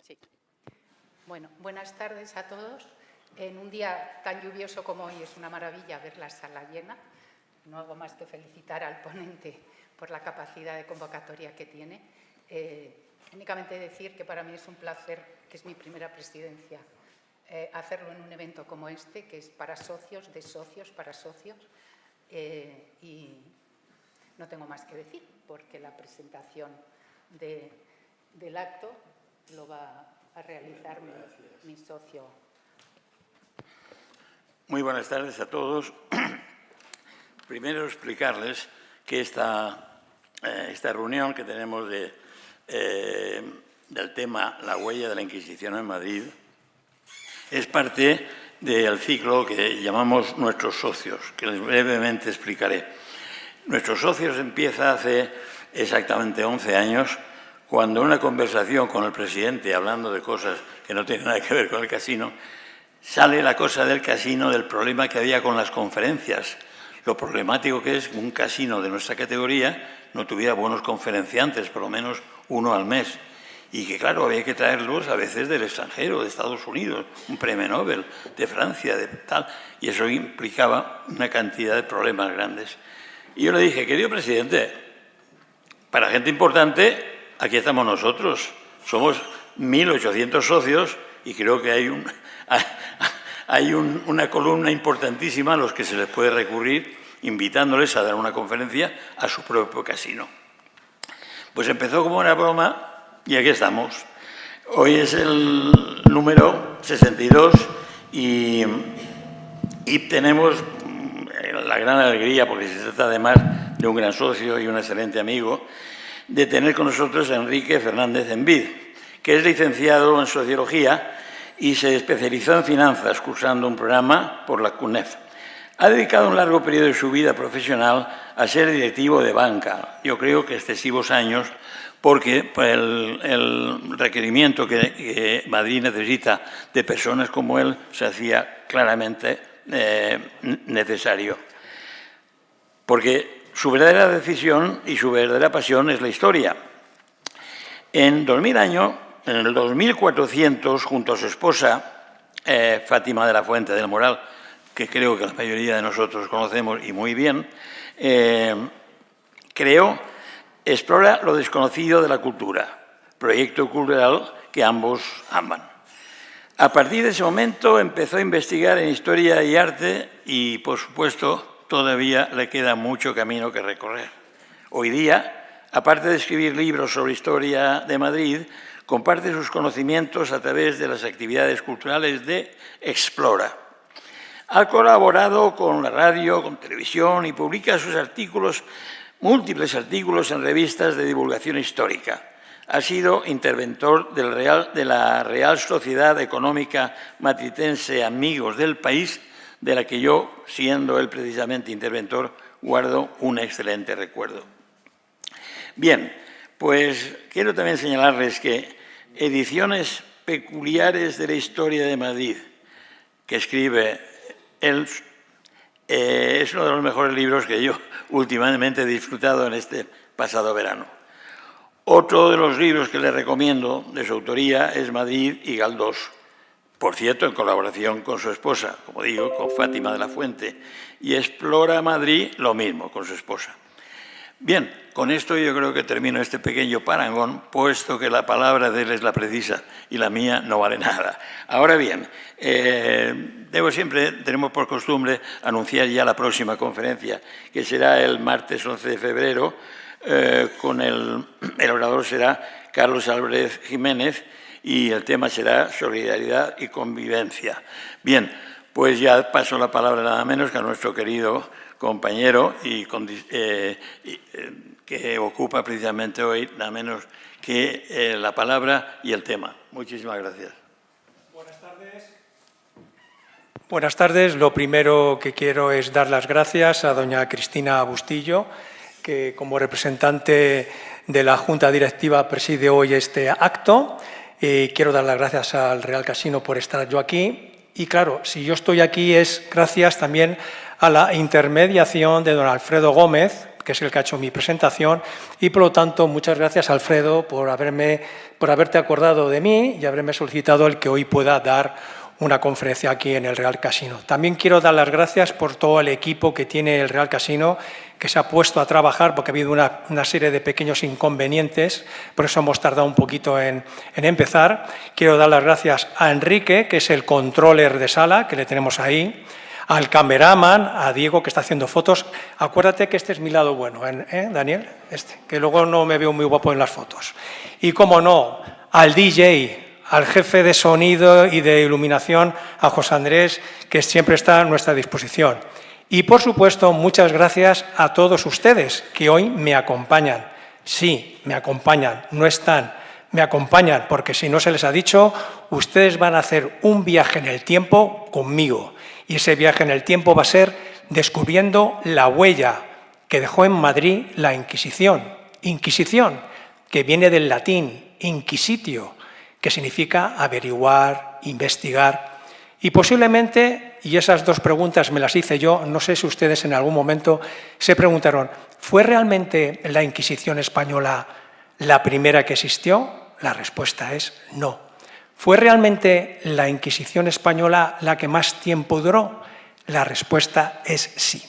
Sí. Bueno, buenas tardes a todos. En un día tan lluvioso como hoy es una maravilla ver la sala llena. No hago más que felicitar al ponente por la capacidad de convocatoria que tiene. Únicamente decir que para mí es un placer, que es mi primera presidencia, hacerlo en un evento como este, que es para socios, de socios, para socios. Y no tengo más que decir, porque la presentación del acto lo va a realizar mi socio. Muy buenas tardes a todos. Primero explicarles que esta reunión que tenemos del tema La huella de la Inquisición en Madrid es parte del ciclo que llamamos Nuestros socios, que les brevemente explicaré. Nuestros socios empieza hace exactamente 11 años, cuando en una conversación con el presidente, hablando de cosas que no tienen nada que ver con el casino, sale la cosa del casino, del problema que había con las conferencias. Lo problemático que es que un casino de nuestra categoría no tuviera buenos conferenciantes, por lo menos uno al mes. Y que, claro, había que traerlos a veces del extranjero, de Estados Unidos, un premio Nobel, de Francia, de tal. Y eso implicaba una cantidad de problemas grandes. Y yo le dije, querido presidente, para gente importante, aquí estamos nosotros. Somos 1.800 socios y creo que hay una columna importantísima a los que se les puede recurrir invitándoles a dar una conferencia a su propio casino. Pues empezó como una broma y aquí estamos. Hoy es el número 62 y tenemos la gran alegría, porque se trata además de un gran socio y un excelente amigo, de tener con nosotros a Enrique Fernández Envid, que es licenciado en Sociología y se especializó en finanzas, cursando un programa por la CUNEF. Ha dedicado un largo periodo de su vida profesional a ser directivo de banca, yo creo que excesivos años, porque el requerimiento que Madrid necesita de personas como él se hacía claramente necesario. Porque su verdadera decisión y su verdadera pasión es la historia. En el 2400, junto a su esposa, Fátima de la Fuente del Moral, que creo que la mayoría de nosotros conocemos y muy bien, Explora lo desconocido de la cultura, proyecto cultural que ambos aman. A partir de ese momento empezó a investigar en historia y arte y, por supuesto, todavía le queda mucho camino que recorrer. Hoy día, aparte de escribir libros sobre historia de Madrid, comparte sus conocimientos a través de las actividades culturales de Explora. Ha colaborado con la radio, con televisión y publica sus múltiples artículos en revistas de divulgación histórica. Ha sido interventor de la Real Sociedad Económica Matritense Amigos del País, de la que yo, siendo él precisamente interventor, guardo un excelente recuerdo. Bien, pues quiero también señalarles que Ediciones Peculiares de la Historia de Madrid, que escribe él, es uno de los mejores libros que yo últimamente he disfrutado en este pasado verano. Otro de los libros que le recomiendo de su autoría es Madrid y Galdós, por cierto, en colaboración con su esposa, como digo, con Fátima de la Fuente, y Explora Madrid, lo mismo, con su esposa. Bien, con esto yo creo que termino este pequeño parangón, puesto que la palabra de él es la precisa y la mía no vale nada. Ahora bien, tenemos por costumbre anunciar ya la próxima conferencia, que será el martes 11 de febrero, el orador será Carlos Álvarez Jiménez y el tema será solidaridad y convivencia. Bien, pues ya paso la palabra nada menos que a nuestro querido compañero que ocupa precisamente hoy nada menos que la palabra y el tema. Muchísimas gracias. Buenas tardes. Buenas tardes. Lo primero que quiero es dar las gracias a doña Cristina Bustillo, que como representante de la Junta Directiva preside hoy este acto. Quiero dar las gracias al Real Casino por estar yo aquí. Y claro, si yo estoy aquí es gracias también a la intermediación de don Alfredo Gómez, que es el que ha hecho mi presentación, y por lo tanto muchas gracias, Alfredo, por haberte acordado de mí y haberme solicitado el que hoy pueda dar una conferencia aquí en el Real Casino. También quiero dar las gracias por todo el equipo que tiene el Real Casino, que se ha puesto a trabajar porque ha habido una serie de pequeños inconvenientes, por eso hemos tardado un poquito en empezar. Quiero dar las gracias a Enrique, que es el controller de sala, que le tenemos ahí, al cameraman, a Diego, que está haciendo fotos. Acuérdate que este es mi lado bueno, Daniel? Que luego no me veo muy guapo en las fotos. Y, cómo no, al DJ, al jefe de sonido y de iluminación, a José Andrés, que siempre está a nuestra disposición. Y, por supuesto, muchas gracias a todos ustedes que hoy me acompañan. Sí, me acompañan, no están, me acompañan, porque si no se les ha dicho, ustedes van a hacer un viaje en el tiempo conmigo. Y ese viaje en el tiempo va a ser descubriendo la huella que dejó en Madrid la Inquisición. Inquisición, que viene del latín inquisitio, que significa averiguar, investigar. Y posiblemente, y esas dos preguntas me las hice yo, no sé si ustedes en algún momento se preguntaron, ¿fue realmente la Inquisición española la primera que existió? La respuesta es no. ¿Fue realmente la Inquisición española la que más tiempo duró? La respuesta es sí.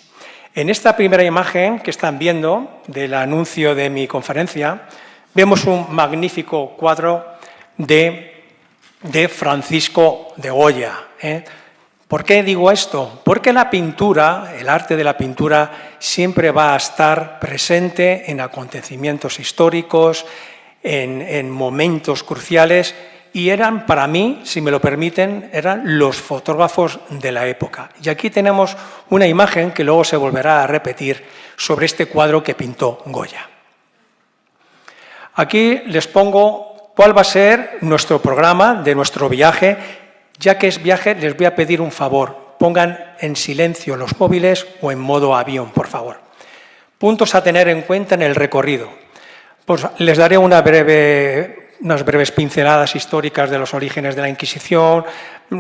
En esta primera imagen que están viendo del anuncio de mi conferencia, vemos un magnífico cuadro de Francisco de Goya. ¿Por qué digo esto? Porque la pintura, el arte de la pintura, siempre va a estar presente en acontecimientos históricos, en momentos cruciales, y eran, para mí, si me lo permiten, eran los fotógrafos de la época. Y aquí tenemos una imagen que luego se volverá a repetir sobre este cuadro que pintó Goya. Aquí les pongo cuál va a ser nuestro programa de nuestro viaje. Ya que es viaje, les voy a pedir un favor. Pongan en silencio los móviles o en modo avión, por favor. Puntos a tener en cuenta en el recorrido. Pues les daré unas breves pinceladas históricas de los orígenes de la Inquisición,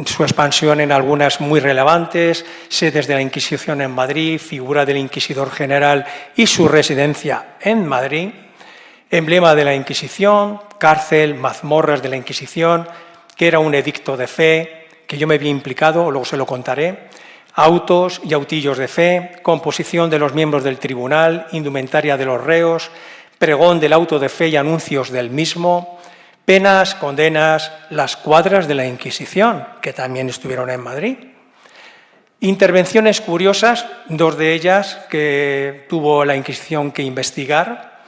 su expansión en algunas muy relevantes, sedes de la Inquisición en Madrid, figura del Inquisidor General y su residencia en Madrid, emblema de la Inquisición, cárcel, mazmorras de la Inquisición, que era un edicto de fe, que yo me había implicado, luego se lo contaré, autos y autillos de fe, composición de los miembros del tribunal, indumentaria de los reos, pregón del auto de fe y anuncios del mismo, penas, condenas, las cuadras de la Inquisición, que también estuvieron en Madrid. Intervenciones curiosas, dos de ellas que tuvo la Inquisición que investigar,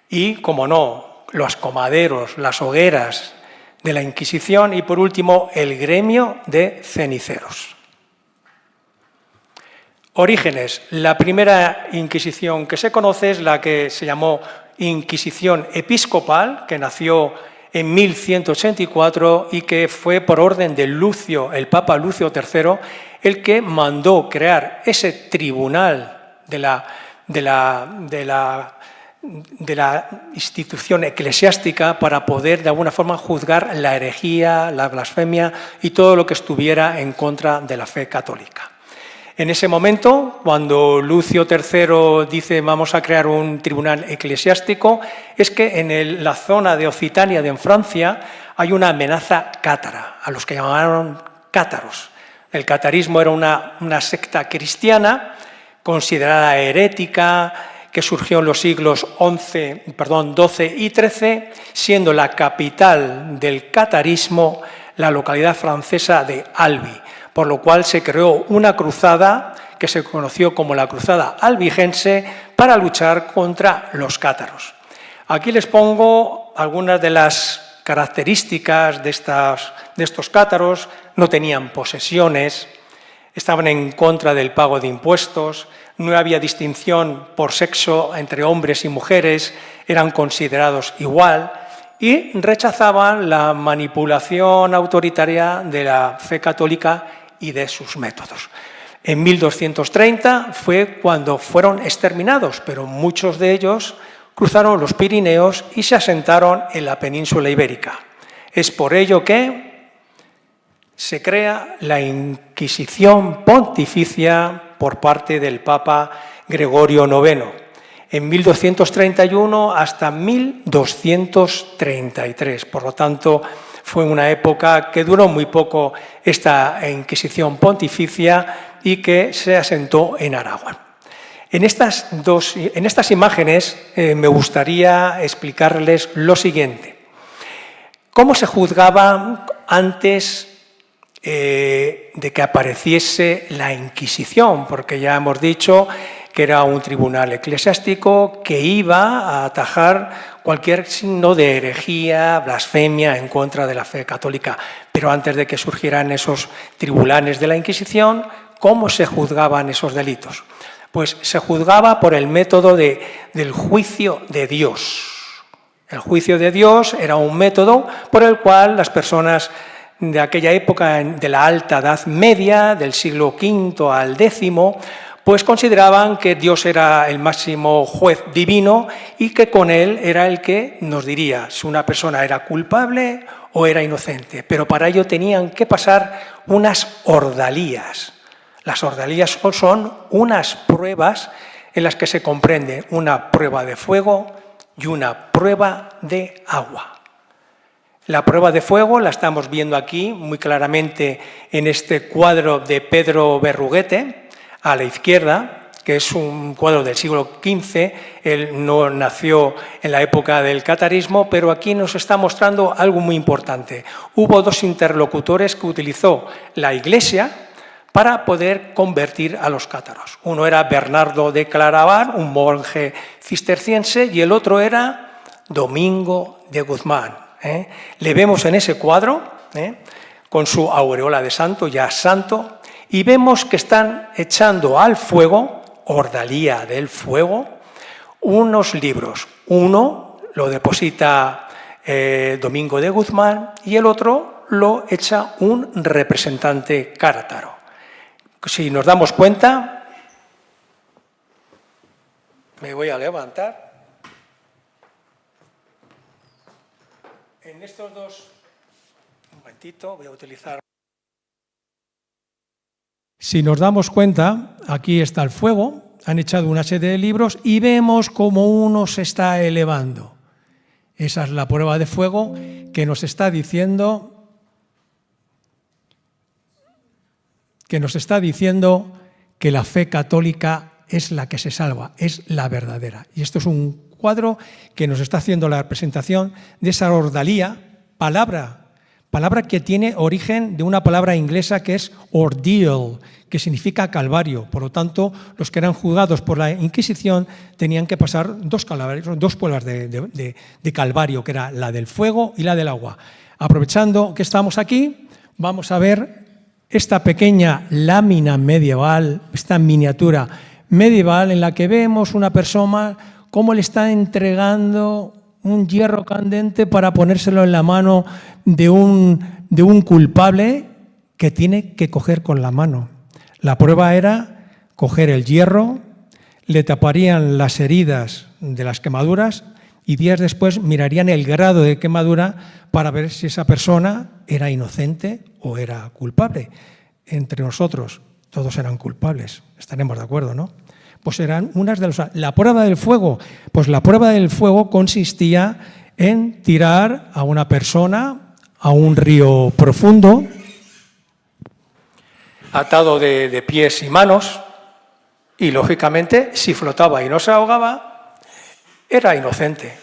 y, como no, los comaderos, las hogueras de la Inquisición, y, por último, el gremio de ceniceros. Orígenes. La primera Inquisición que se conoce es la que se llamó Inquisición Episcopal, que nació en 1184 y que fue por orden de Lucio, el Papa Lucio III, el que mandó crear ese tribunal de la institución eclesiástica para poder de alguna forma juzgar la herejía, la blasfemia y todo lo que estuviera en contra de la fe católica. En ese momento, cuando Lucio III dice vamos a crear un tribunal eclesiástico, es que en la zona de Occitania, en Francia, hay una amenaza cátara, a los que llamaron cátaros. El catarismo era una secta cristiana considerada herética, que surgió en los siglos XII y XIII, siendo la capital del catarismo la localidad francesa de Albi, por lo cual se creó una cruzada que se conoció como la Cruzada Albigense para luchar contra los cátaros. Aquí les pongo algunas de las características de estos cátaros. No tenían posesiones, estaban en contra del pago de impuestos, no había distinción por sexo entre hombres y mujeres, eran considerados igual y rechazaban la manipulación autoritaria de la fe católica y de sus métodos. En 1230 fue cuando fueron exterminados, pero muchos de ellos cruzaron los Pirineos y se asentaron en la península ibérica. Es por ello que se crea la Inquisición Pontificia por parte del Papa Gregorio IX. en 1231 hasta 1233. Por lo tanto, fue una época que duró muy poco esta Inquisición pontificia y que se asentó en Aragón. En estas imágenes me gustaría explicarles lo siguiente. ¿Cómo se juzgaba antes de que apareciese la Inquisición? Porque ya hemos dicho que era un tribunal eclesiástico que iba a atajar cualquier signo de herejía, blasfemia en contra de la fe católica. Pero antes de que surgieran esos tribunales de la Inquisición, ¿cómo se juzgaban esos delitos? Pues se juzgaba por el método del juicio de Dios. El juicio de Dios era un método por el cual las personas de aquella época, de la Alta Edad Media, del siglo V al X, pues consideraban que Dios era el máximo juez divino y que con él era el que nos diría si una persona era culpable o era inocente. Pero para ello tenían que pasar unas ordalías. Las ordalías son unas pruebas en las que se comprende una prueba de fuego y una prueba de agua. La prueba de fuego la estamos viendo aquí muy claramente en este cuadro de Pedro Berruguete, a la izquierda, que es un cuadro del siglo XV. Él no nació en la época del catarismo, pero aquí nos está mostrando algo muy importante. Hubo dos interlocutores que utilizó la Iglesia para poder convertir a los cátaros. Uno era Bernardo de Claraval, un monje cisterciense, y el otro era Domingo de Guzmán. Le vemos en ese cuadro, con su aureola de santo, ya santo, y vemos que están echando al fuego, ordalía del fuego, unos libros. Uno lo deposita Domingo de Guzmán y el otro lo echa un representante cátaro. Si nos damos cuenta, me voy a levantar. En estos dos, un momentito, voy a utilizar. Si nos damos cuenta, aquí está el fuego, han echado una serie de libros y vemos cómo uno se está elevando. Esa es la prueba de fuego que nos está diciendo que la fe católica es la que se salva, es la verdadera. Y esto es un cuadro que nos está haciendo la representación de esa ordalía, palabra que tiene origen de una palabra inglesa que es ordeal, que significa calvario. Por lo tanto, los que eran juzgados por la Inquisición tenían que pasar dos pruebas de calvario, que era la del fuego y la del agua. Aprovechando que estamos aquí, vamos a ver esta pequeña lámina medieval, esta miniatura medieval en la que vemos una persona cómo le está entregando un hierro candente para ponérselo en la mano de un culpable que tiene que coger con la mano. La prueba era coger el hierro, le taparían las heridas de las quemaduras y días después mirarían el grado de quemadura para ver si esa persona era inocente o era culpable. Entre nosotros, todos eran culpables, estaremos de acuerdo, ¿no? Pues eran unas de las... La prueba del fuego, pues la prueba del fuego consistía en tirar a una persona a un río profundo, atado de pies y manos, y lógicamente, si flotaba y no se ahogaba, era inocente.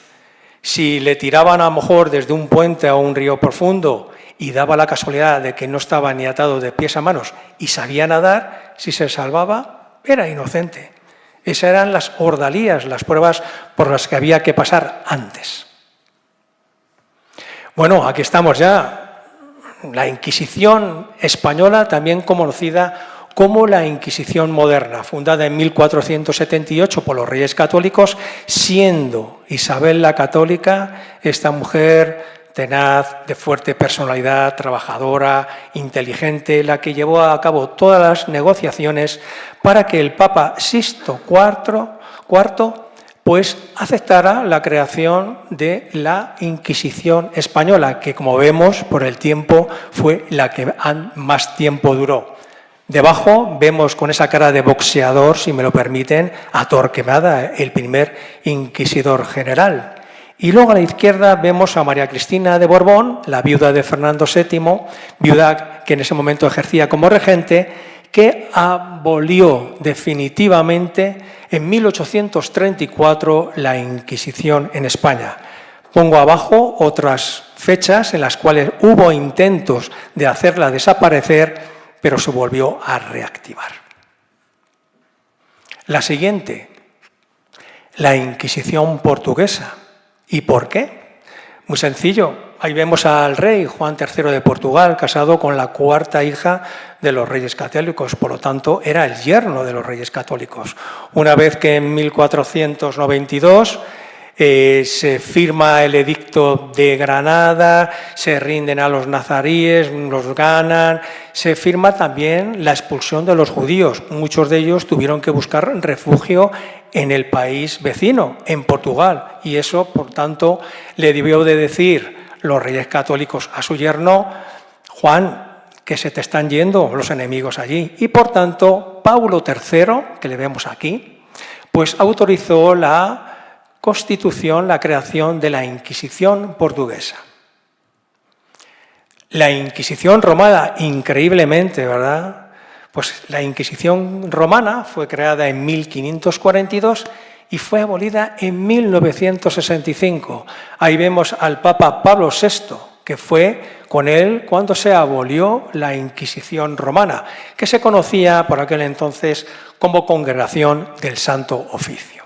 Si le tiraban a lo mejor desde un puente a un río profundo y daba la casualidad de que no estaba ni atado de pies a manos y sabía nadar, si se salvaba, era inocente. Esas eran las ordalías, las pruebas por las que había que pasar antes. Bueno, aquí estamos ya. La Inquisición española, también conocida como la Inquisición moderna, fundada en 1478 por los Reyes Católicos, siendo Isabel la Católica esta mujer tenaz, de fuerte personalidad, trabajadora, inteligente, la que llevó a cabo todas las negociaciones para que el Papa Sixto IV pues aceptara la creación de la Inquisición española, que como vemos por el tiempo fue la que más tiempo duró. Debajo vemos con esa cara de boxeador, si me lo permiten, a Torquemada, el primer inquisidor general. Y luego a la izquierda vemos a María Cristina de Borbón, la viuda de Fernando VII, viuda que en ese momento ejercía como regente, que abolió definitivamente en 1834 la Inquisición en España. Pongo abajo otras fechas en las cuales hubo intentos de hacerla desaparecer, pero se volvió a reactivar. La siguiente, la Inquisición portuguesa. ¿Y por qué? Muy sencillo. Ahí vemos al rey Juan III de Portugal, casado con la cuarta hija de los reyes católicos, por lo tanto era el yerno de los reyes católicos. Una vez que en 1492 se firma el edicto de Granada, se rinden a los nazaríes, los ganan, se firma también la expulsión de los judíos. Muchos de ellos tuvieron que buscar refugio en el país vecino, en Portugal, y eso, por tanto, le debió de decir los reyes católicos a su yerno: Juan, que se te están yendo los enemigos allí. Y por tanto, Paulo III, que le vemos aquí, pues autorizó la constitución, la creación de la Inquisición portuguesa. La Inquisición romana, increíblemente, ¿verdad? Pues la Inquisición romana fue creada en 1542 y fue abolida en 1965. Ahí vemos al Papa Pablo VI, que fue con él cuando se abolió la Inquisición romana, que se conocía por aquel entonces como Congregación del Santo Oficio.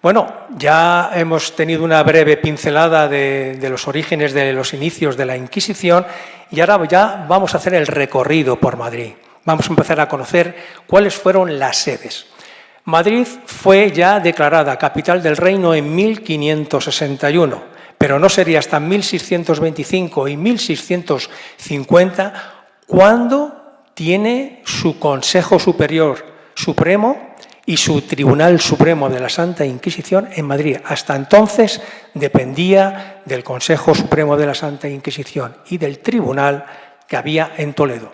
Bueno, ya hemos tenido una breve pincelada de los orígenes, de los inicios de la Inquisición, y ahora ya vamos a hacer el recorrido por Madrid. Vamos a empezar a conocer cuáles fueron las sedes. Madrid fue ya declarada capital del reino en 1561, pero no sería hasta 1625 y 1650 cuando tiene su Consejo Superior Supremo y su Tribunal Supremo de la Santa Inquisición en Madrid. Hasta entonces dependía del Consejo Supremo de la Santa Inquisición y del tribunal que había en Toledo.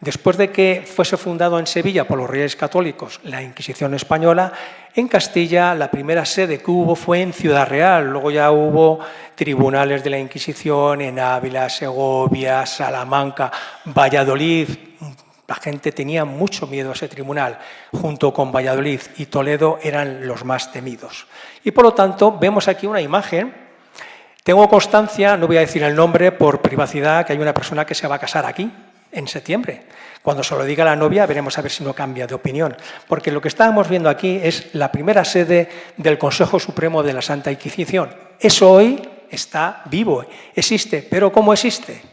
Después de que fuese fundado en Sevilla por los Reyes Católicos la Inquisición española, en Castilla la primera sede que hubo fue en Ciudad Real. Luego ya hubo tribunales de la Inquisición en Ávila, Segovia, Salamanca, Valladolid. La gente tenía mucho miedo a ese tribunal, junto con Valladolid y Toledo eran los más temidos. Y por lo tanto, vemos aquí una imagen. Tengo constancia, no voy a decir el nombre por privacidad, que hay una persona que se va a casar aquí en septiembre. Cuando se lo diga la novia, veremos a ver si no cambia de opinión. Porque lo que estábamos viendo aquí es la primera sede del Consejo Supremo de la Santa Inquisición. Eso hoy está vivo, existe. ¿Pero cómo existe?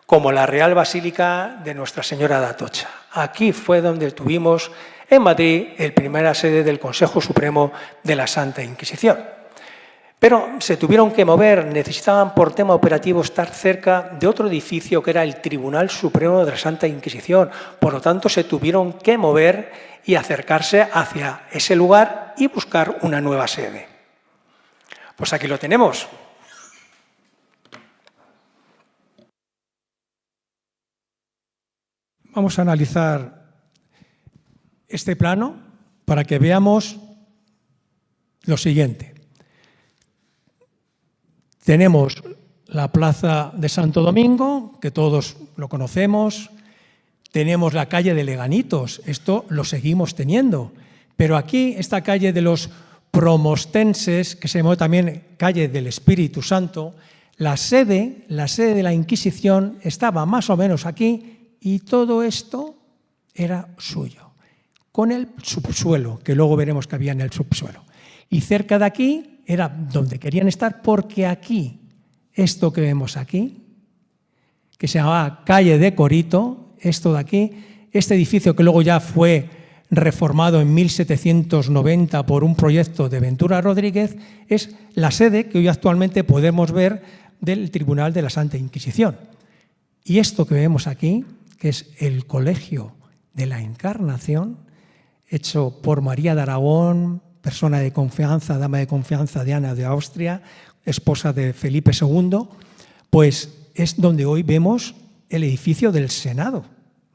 Como la Real Basílica de Nuestra Señora de Atocha. Aquí fue donde tuvimos en Madrid la primera sede del Consejo Supremo de la Santa Inquisición. Pero se tuvieron que mover, necesitaban por tema operativo estar cerca de otro edificio que era el Tribunal Supremo de la Santa Inquisición. Por lo tanto, se tuvieron que mover y acercarse hacia ese lugar y buscar una nueva sede. Pues aquí lo tenemos. Vamos a analizar este plano para que veamos lo siguiente. Tenemos la plaza de Santo Domingo, que todos lo conocemos. Tenemos la calle de Leganitos, esto lo seguimos teniendo. Pero aquí, esta calle de los promostenses, que se llama también calle del Espíritu Santo, la sede de la Inquisición estaba más o menos aquí. Y todo esto era suyo, con el subsuelo, que luego veremos que había en el subsuelo. Y cerca de aquí era donde querían estar, porque aquí, esto que vemos aquí, que se llamaba Calle de Corito, esto de aquí, este edificio que luego ya fue reformado en 1790 por un proyecto de Ventura Rodríguez, es la sede que hoy actualmente podemos ver del Tribunal de la Santa Inquisición. Y esto que vemos aquí, que es el Colegio de la Encarnación, hecho por María de Aragón, persona de confianza, dama de confianza de Ana de Austria, esposa de Felipe II, pues es donde hoy vemos el edificio del Senado.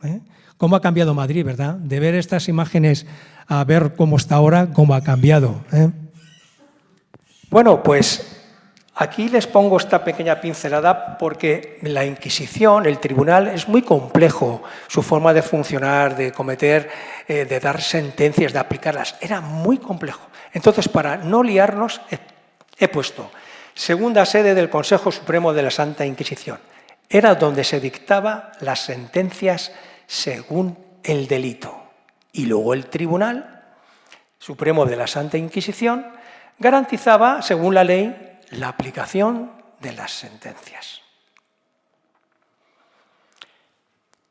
¿eh? Cómo ha cambiado Madrid, ¿verdad? De ver estas imágenes a ver cómo está ahora, cómo ha cambiado, ¿eh? Bueno, pues aquí les pongo esta pequeña pincelada porque la Inquisición, el tribunal, es muy complejo. Su forma de funcionar, de cometer, de dar sentencias, de aplicarlas, era muy complejo. Entonces, para no liarnos, he puesto segunda sede del Consejo Supremo de la Santa Inquisición. Era donde se dictaba las sentencias según el delito. Y luego el Tribunal Supremo de la Santa Inquisición garantizaba, según la ley, la aplicación de las sentencias.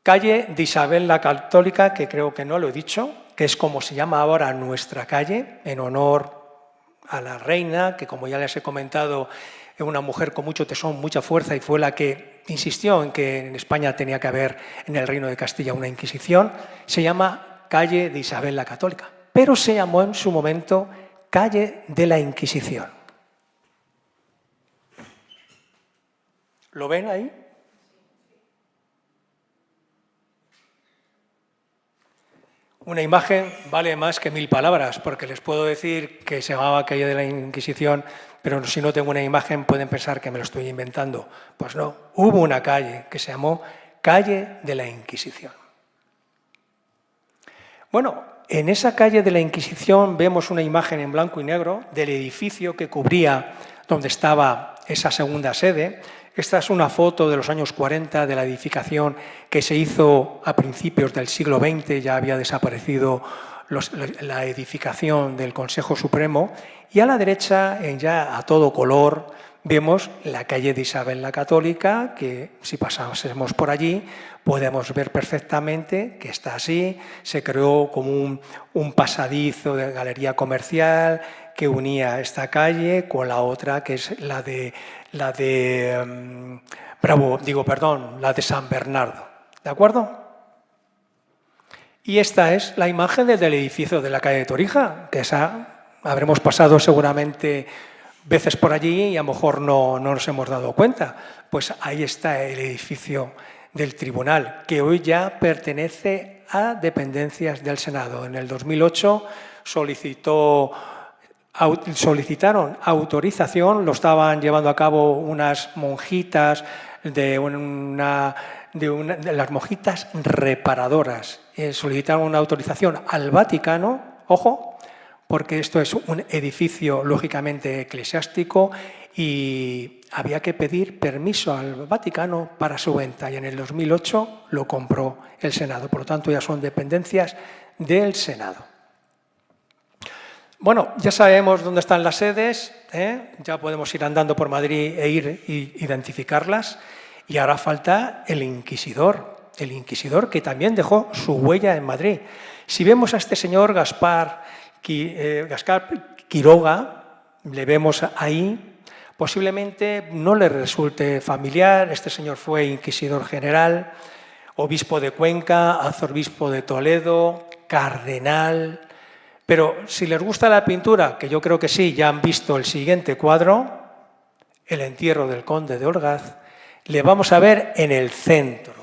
Calle de Isabel la Católica, que creo que no lo he dicho, que es como se llama ahora nuestra calle, en honor a la reina, que como ya les he comentado, es una mujer con mucho tesón, mucha fuerza, y fue la que insistió en que en España tenía que haber en el Reino de Castilla una Inquisición. Se llama Calle de Isabel la Católica, pero se llamó en su momento Calle de la Inquisición. ¿Lo ven ahí? Una imagen vale más que 1000 palabras, porque les puedo decir que se llamaba Calle de la Inquisición, pero si no tengo una imagen pueden pensar que me lo estoy inventando. Pues no, hubo una calle que se llamó Calle de la Inquisición. Bueno, en esa Calle de la Inquisición vemos una imagen en blanco y negro del edificio que cubría donde estaba esa segunda sede. Esta es una foto de los años 40 de la edificación que se hizo a principios del siglo XX, ya había desaparecido la edificación del Consejo Supremo, y a la derecha, ya a todo color, vemos la calle de Isabel la Católica, que si pasásemos por allí podemos ver perfectamente que está así. Se creó como un pasadizo de galería comercial que unía esta calle con la otra, que es la de San Bernardo. ¿De acuerdo? Y esta es la imagen del edificio de la calle de Torija, que esa habremos pasado seguramente veces por allí y a lo mejor no nos hemos dado cuenta. Pues ahí está el edificio del tribunal, que hoy ya pertenece a dependencias del Senado. En el 2008 solicitaron autorización, lo estaban llevando a cabo unas monjitas de las monjitas reparadoras. Solicitaron una autorización al Vaticano, ojo, porque esto es un edificio lógicamente eclesiástico y había que pedir permiso al Vaticano para su venta, y en el 2008 lo compró el Senado. Por lo tanto, ya son dependencias del Senado. Bueno, ya sabemos dónde están las sedes, ya podemos ir andando por Madrid e ir y identificarlas, y ahora falta el inquisidor que también dejó su huella en Madrid. Si vemos a este señor Gaspar Quiroga, le vemos ahí, posiblemente no le resulte familiar. Este señor fue inquisidor general, obispo de Cuenca, arzobispo de Toledo, cardenal. Pero si les gusta la pintura, que yo creo que sí, ya han visto el siguiente cuadro, el entierro del conde de Orgaz, le vamos a ver en el centro.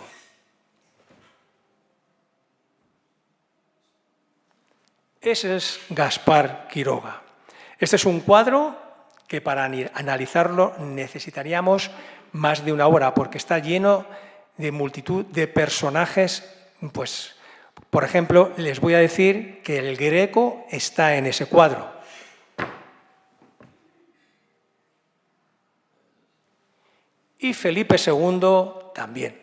Ese es Gaspar Quiroga. Este es un cuadro que para analizarlo necesitaríamos más de una hora, porque está lleno de multitud de personajes. Pues, por ejemplo, les voy a decir que el Greco está en ese cuadro. Y Felipe II también.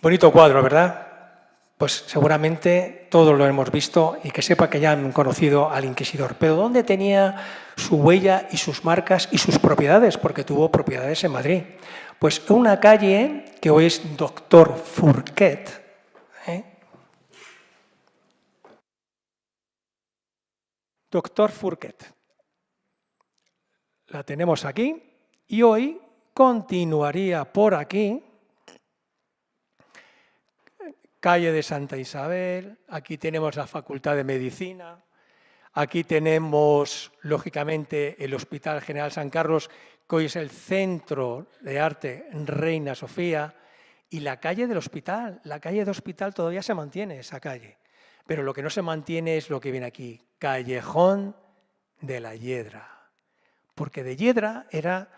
Bonito cuadro, ¿verdad? Pues seguramente todos lo hemos visto y que sepa que ya han conocido al inquisidor. Pero ¿dónde tenía su huella y sus marcas y sus propiedades? Porque tuvo propiedades en Madrid. Pues en una calle que hoy es Doctor Fourquet. Doctor Fourquet. La tenemos aquí y hoy continuaría por aquí. Calle de Santa Isabel, aquí tenemos la Facultad de Medicina, Aquí tenemos, lógicamente, el Hospital General San Carlos, que hoy es el Centro de Arte Reina Sofía, y la calle del hospital. La calle del hospital todavía se mantiene, esa calle. Pero lo que no se mantiene es lo que viene aquí, Callejón de la Hiedra. Porque de Hiedra era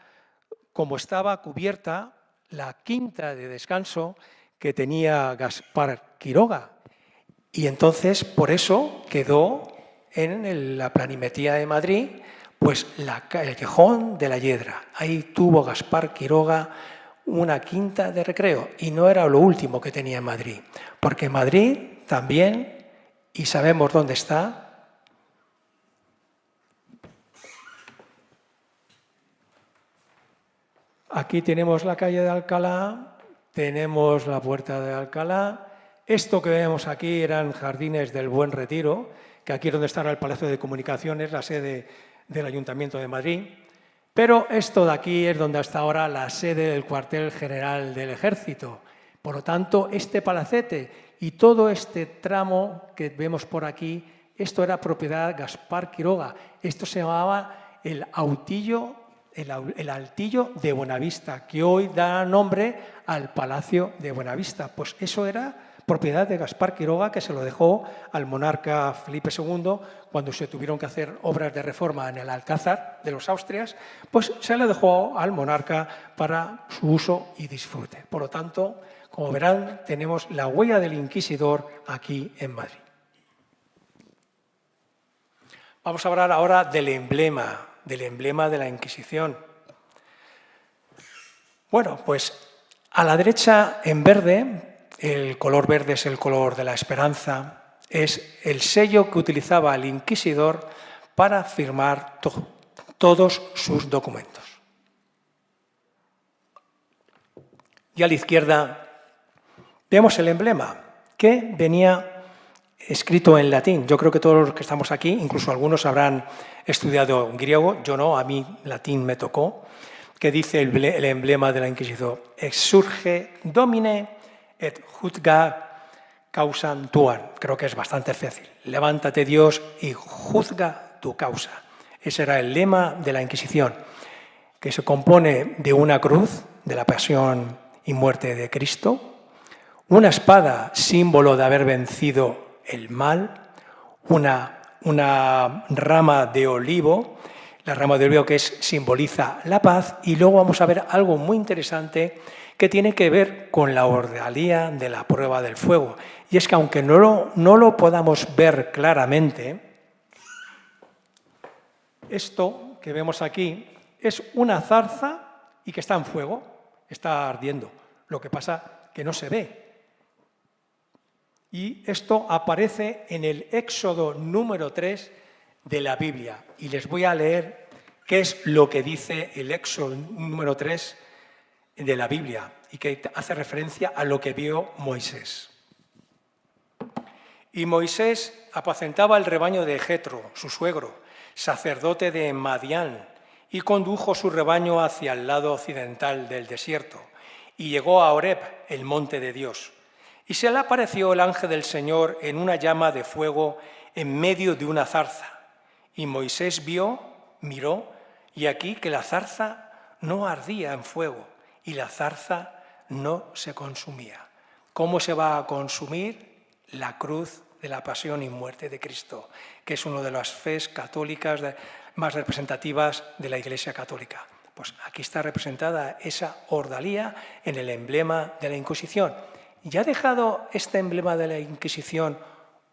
como estaba cubierta la quinta de descanso que tenía Gaspar Quiroga. Y entonces, por eso, quedó en la planimetría de Madrid, pues el Callejón de la Hiedra. Ahí tuvo Gaspar Quiroga una quinta de recreo, y no era lo último que tenía en Madrid, porque Madrid también, y sabemos dónde está, aquí tenemos la calle de Alcalá, tenemos la puerta de Alcalá. Esto que vemos aquí eran Jardines del Buen Retiro, que aquí es donde estará el Palacio de Comunicaciones, la sede del Ayuntamiento de Madrid. Pero esto de aquí es donde hasta ahora la sede del cuartel general del Ejército. Por lo tanto, este palacete y todo este tramo que vemos por aquí, esto era propiedad de Gaspar Quiroga. Esto se llamaba el Altillo de Buenavista, que hoy da nombre al Palacio de Buenavista. Pues eso era propiedad de Gaspar Quiroga, que se lo dejó al monarca Felipe II cuando se tuvieron que hacer obras de reforma en el Alcázar de los Austrias, pues se le dejó al monarca para su uso y disfrute. Por lo tanto, como verán, tenemos la huella del inquisidor aquí en Madrid. Vamos a hablar ahora del emblema de la Inquisición. Bueno, pues a la derecha en verde, el color verde es el color de la esperanza, es el sello que utilizaba el inquisidor para firmar todos sus documentos. Y a la izquierda vemos el emblema, que venía escrito en latín. Yo creo que todos los que estamos aquí, incluso algunos habrán estudiado griego, yo no, a mí latín me tocó, que dice el emblema de la Inquisición: Exsurge Domine et juzga causam tuam. Creo que es bastante fácil. Levántate, Dios, y juzga tu causa. Ese era el lema de la Inquisición, que se compone de una cruz, de la pasión y muerte de Cristo, una espada, símbolo de haber vencido el mal, una rama de olivo, la rama de olivo que simboliza la paz, y luego vamos a ver algo muy interesante que tiene que ver con la ordalía de la prueba del fuego. Y es que aunque no lo podamos ver claramente, esto que vemos aquí es una zarza y que está en fuego, está ardiendo. Lo que pasa que no se ve. Y esto aparece en el Éxodo número 3 de la Biblia. Y les voy a leer qué es lo que dice el Éxodo número 3 de la Biblia y que hace referencia a lo que vio Moisés. Y Moisés apacentaba el rebaño de Jetro, su suegro, sacerdote de Madián, y condujo su rebaño hacia el lado occidental del desierto, y llegó a Horeb, el monte de Dios. Y se le apareció el ángel del Señor en una llama de fuego en medio de una zarza. Y Moisés miró, y aquí que la zarza no ardía en fuego, y la zarza no se consumía. ¿Cómo se va a consumir? La cruz de la pasión y muerte de Cristo, que es una de las fes católicas más representativas de la Iglesia Católica. Pues aquí está representada esa ordalía en el emblema de la Inquisición. ¿Y ha dejado este emblema de la Inquisición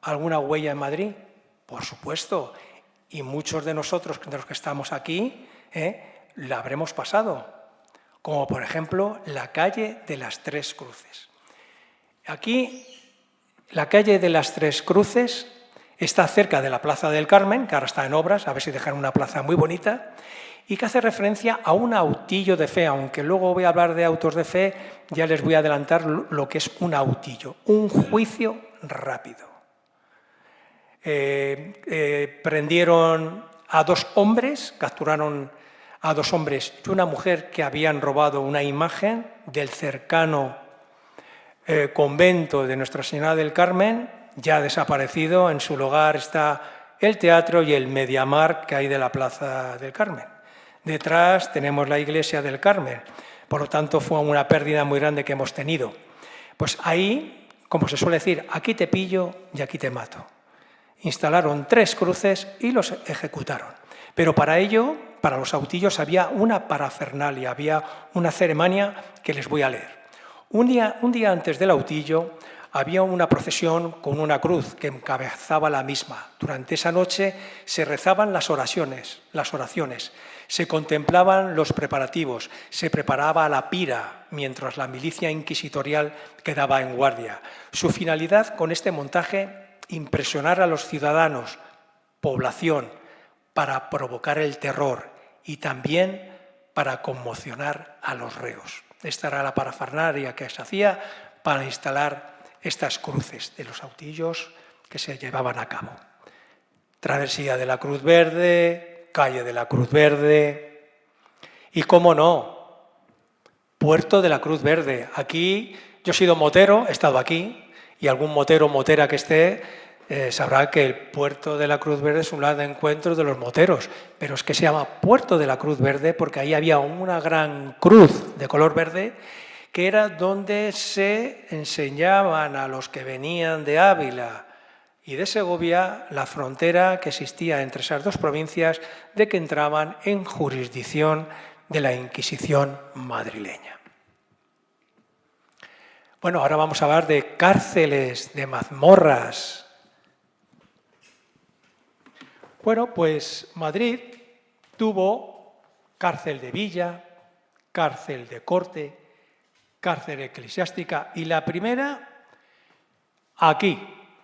alguna huella en Madrid? Por supuesto, y muchos de nosotros, de los que estamos aquí, la habremos pasado, como por ejemplo la calle de las Tres Cruces. Aquí, la calle de las Tres Cruces está cerca de la Plaza del Carmen, que ahora está en obras, a ver si dejan una plaza muy bonita, y que hace referencia a un autillo de fe. Aunque luego voy a hablar de autos de fe, ya les voy a adelantar lo que es un autillo, un juicio rápido. Prendieron a 2 hombres, capturaron a 2 hombres y una mujer que habían robado una imagen del cercano convento de Nuestra Señora del Carmen, ya desaparecido. En su lugar está el teatro y el Mediamar que hay de la Plaza del Carmen. Detrás tenemos la iglesia del Carmen, por lo tanto fue una pérdida muy grande que hemos tenido. Pues ahí, como se suele decir, aquí te pillo y aquí te mato. Instalaron 3 cruces y los ejecutaron. Pero para ello, para los autillos, había una parafernalia, había una ceremonia que les voy a leer. Un día antes del autillo había una procesión con una cruz que encabezaba la misma. Durante esa noche se rezaban las oraciones, se contemplaban los preparativos, se preparaba la pira mientras la milicia inquisitorial quedaba en guardia. Su finalidad con este montaje, impresionar a los ciudadanos, población, para provocar el terror y también para conmocionar a los reos. Esta era la parafernalia que se hacía para instalar estas cruces de los autillos que se llevaban a cabo. Travesía de la Cruz Verde, calle de la Cruz Verde y, cómo no, Puerto de la Cruz Verde. Aquí, yo he sido motero, he estado aquí, y algún motero o motera que esté sabrá que el Puerto de la Cruz Verde es un lugar de encuentro de los moteros, pero es que se llama Puerto de la Cruz Verde porque ahí había una gran cruz de color verde que era donde se enseñaban a los que venían de Ávila y de Segovia la frontera que existía entre esas dos provincias de que entraban en jurisdicción de la Inquisición madrileña. Bueno, ahora vamos a hablar de cárceles, de mazmorras. Bueno, pues Madrid tuvo cárcel de villa, cárcel de corte, cárcel eclesiástica y la primera aquí.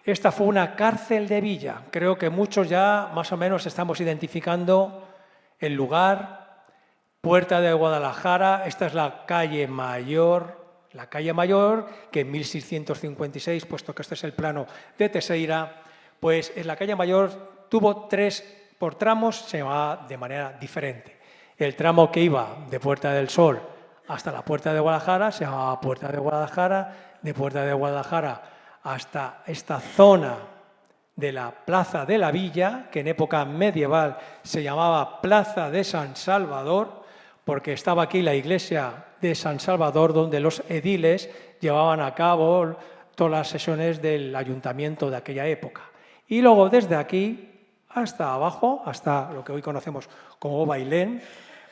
Esta fue una cárcel de villa. Creo que muchos ya más o menos estamos identificando el lugar. Puerta de Guadalajara, esta es la calle Mayor. La calle Mayor, que en 1656, puesto que este es el plano de Teixeira, pues en la calle Mayor tuvo 3 por tramos, se llamaba de manera diferente. El tramo que iba de Puerta del Sol hasta la Puerta de Guadalajara se llamaba Puerta de Guadalajara, de Puerta de Guadalajara hasta esta zona de la Plaza de la Villa, que en época medieval se llamaba Plaza de San Salvador, porque estaba aquí la iglesia de San Salvador, donde los ediles llevaban a cabo todas las sesiones del ayuntamiento de aquella época. Y luego desde aquí hasta abajo, hasta lo que hoy conocemos como Bailén,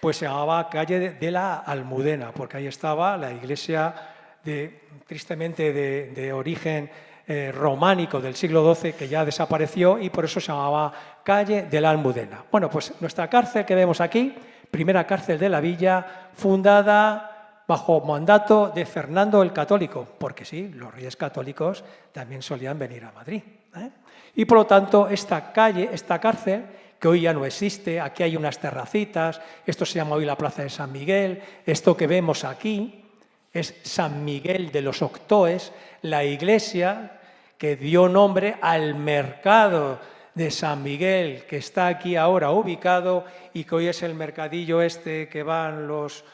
pues se llamaba calle de la Almudena, porque ahí estaba la iglesia tristemente de origen románico del siglo XII, que ya desapareció y por eso se llamaba calle de la Almudena. Bueno, pues nuestra cárcel que vemos aquí, primera cárcel de la villa, fundada bajo mandato de Fernando el Católico, porque sí, los reyes católicos también solían venir a Madrid, Y por lo tanto, esta cárcel, que hoy ya no existe, aquí hay unas terracitas, esto se llama hoy la Plaza de San Miguel, esto que vemos aquí es San Miguel de los Octoes, la iglesia que dio nombre al mercado de San Miguel, que está aquí ahora ubicado y que hoy es el mercadillo este que van los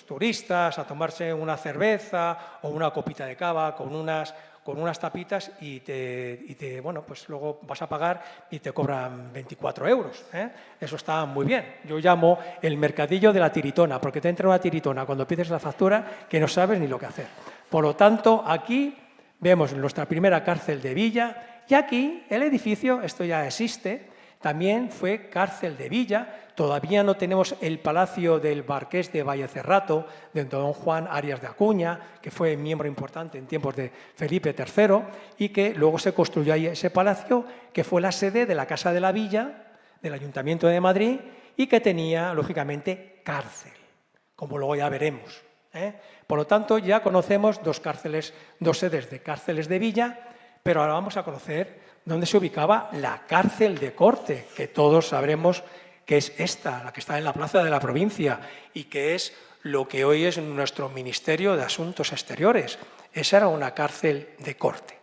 turistas a tomarse una cerveza o una copita de cava con unas tapitas y bueno, pues luego vas a pagar y te cobran 24 euros. Eso está muy bien. Yo llamo el mercadillo de la tiritona, porque te entra una tiritona cuando pides la factura que no sabes ni lo que hacer. Por lo tanto, aquí vemos nuestra primera cárcel de villa y aquí el edificio, esto ya existe, también fue cárcel de villa. Todavía no tenemos el palacio del Marqués de Vallecerrato, de don Juan Arias de Acuña, que fue miembro importante en tiempos de Felipe III, y que luego se construyó ahí ese palacio, que fue la sede de la Casa de la Villa, del Ayuntamiento de Madrid, y que tenía, lógicamente, cárcel, como luego ya veremos. Por lo tanto, ya conocemos dos sedes de cárceles de villa, pero ahora vamos a conocer dónde se ubicaba la cárcel de corte, que todos sabremos que es esta, la que está en la Plaza de la Provincia y que es lo que hoy es nuestro Ministerio de Asuntos Exteriores. Esa era una cárcel de corte.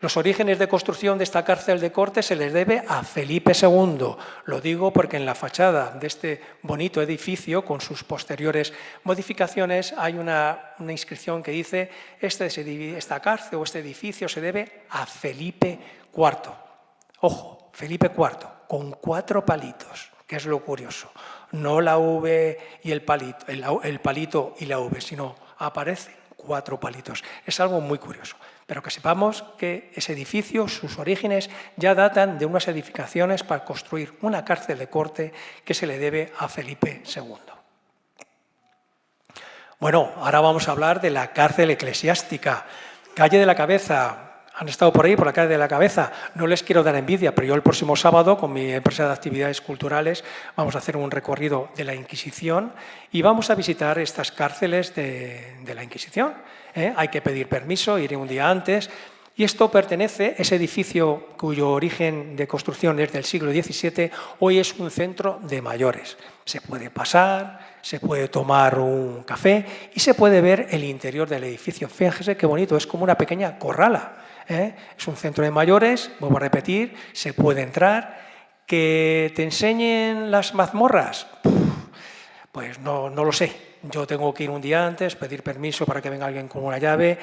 Los orígenes de construcción de esta cárcel de corte se les debe a Felipe II. Lo digo porque en la fachada de este bonito edificio, con sus posteriores modificaciones, hay una inscripción que dice esta cárcel o este edificio se debe a Felipe IV. Ojo, Felipe IV, con 4 palitos, que es lo curioso. No la V y el palito y la V, sino aparecen 4 palitos. Es algo muy curioso. Pero que sepamos que ese edificio, sus orígenes, ya datan de unas edificaciones para construir una cárcel de corte que se le debe a Felipe II. Bueno, ahora vamos a hablar de la cárcel eclesiástica. Calle de la Cabeza. Han estado por ahí, por la calle de la Cabeza. No les quiero dar envidia, pero yo el próximo sábado, con mi empresa de actividades culturales, vamos a hacer un recorrido de la Inquisición y vamos a visitar estas cárceles de la Inquisición. Hay que pedir permiso, iré un día antes. Y esto pertenece, ese edificio cuyo origen de construcción es del siglo XVII, hoy es un centro de mayores. Se puede pasar, se puede tomar un café y se puede ver el interior del edificio. Fíjense qué bonito, es como una pequeña corrala. Es un centro de mayores, vuelvo a repetir, se puede entrar. ¿Que te enseñen las mazmorras? Pues no lo sé. Yo tengo que ir un día antes, pedir permiso para que venga alguien con una llave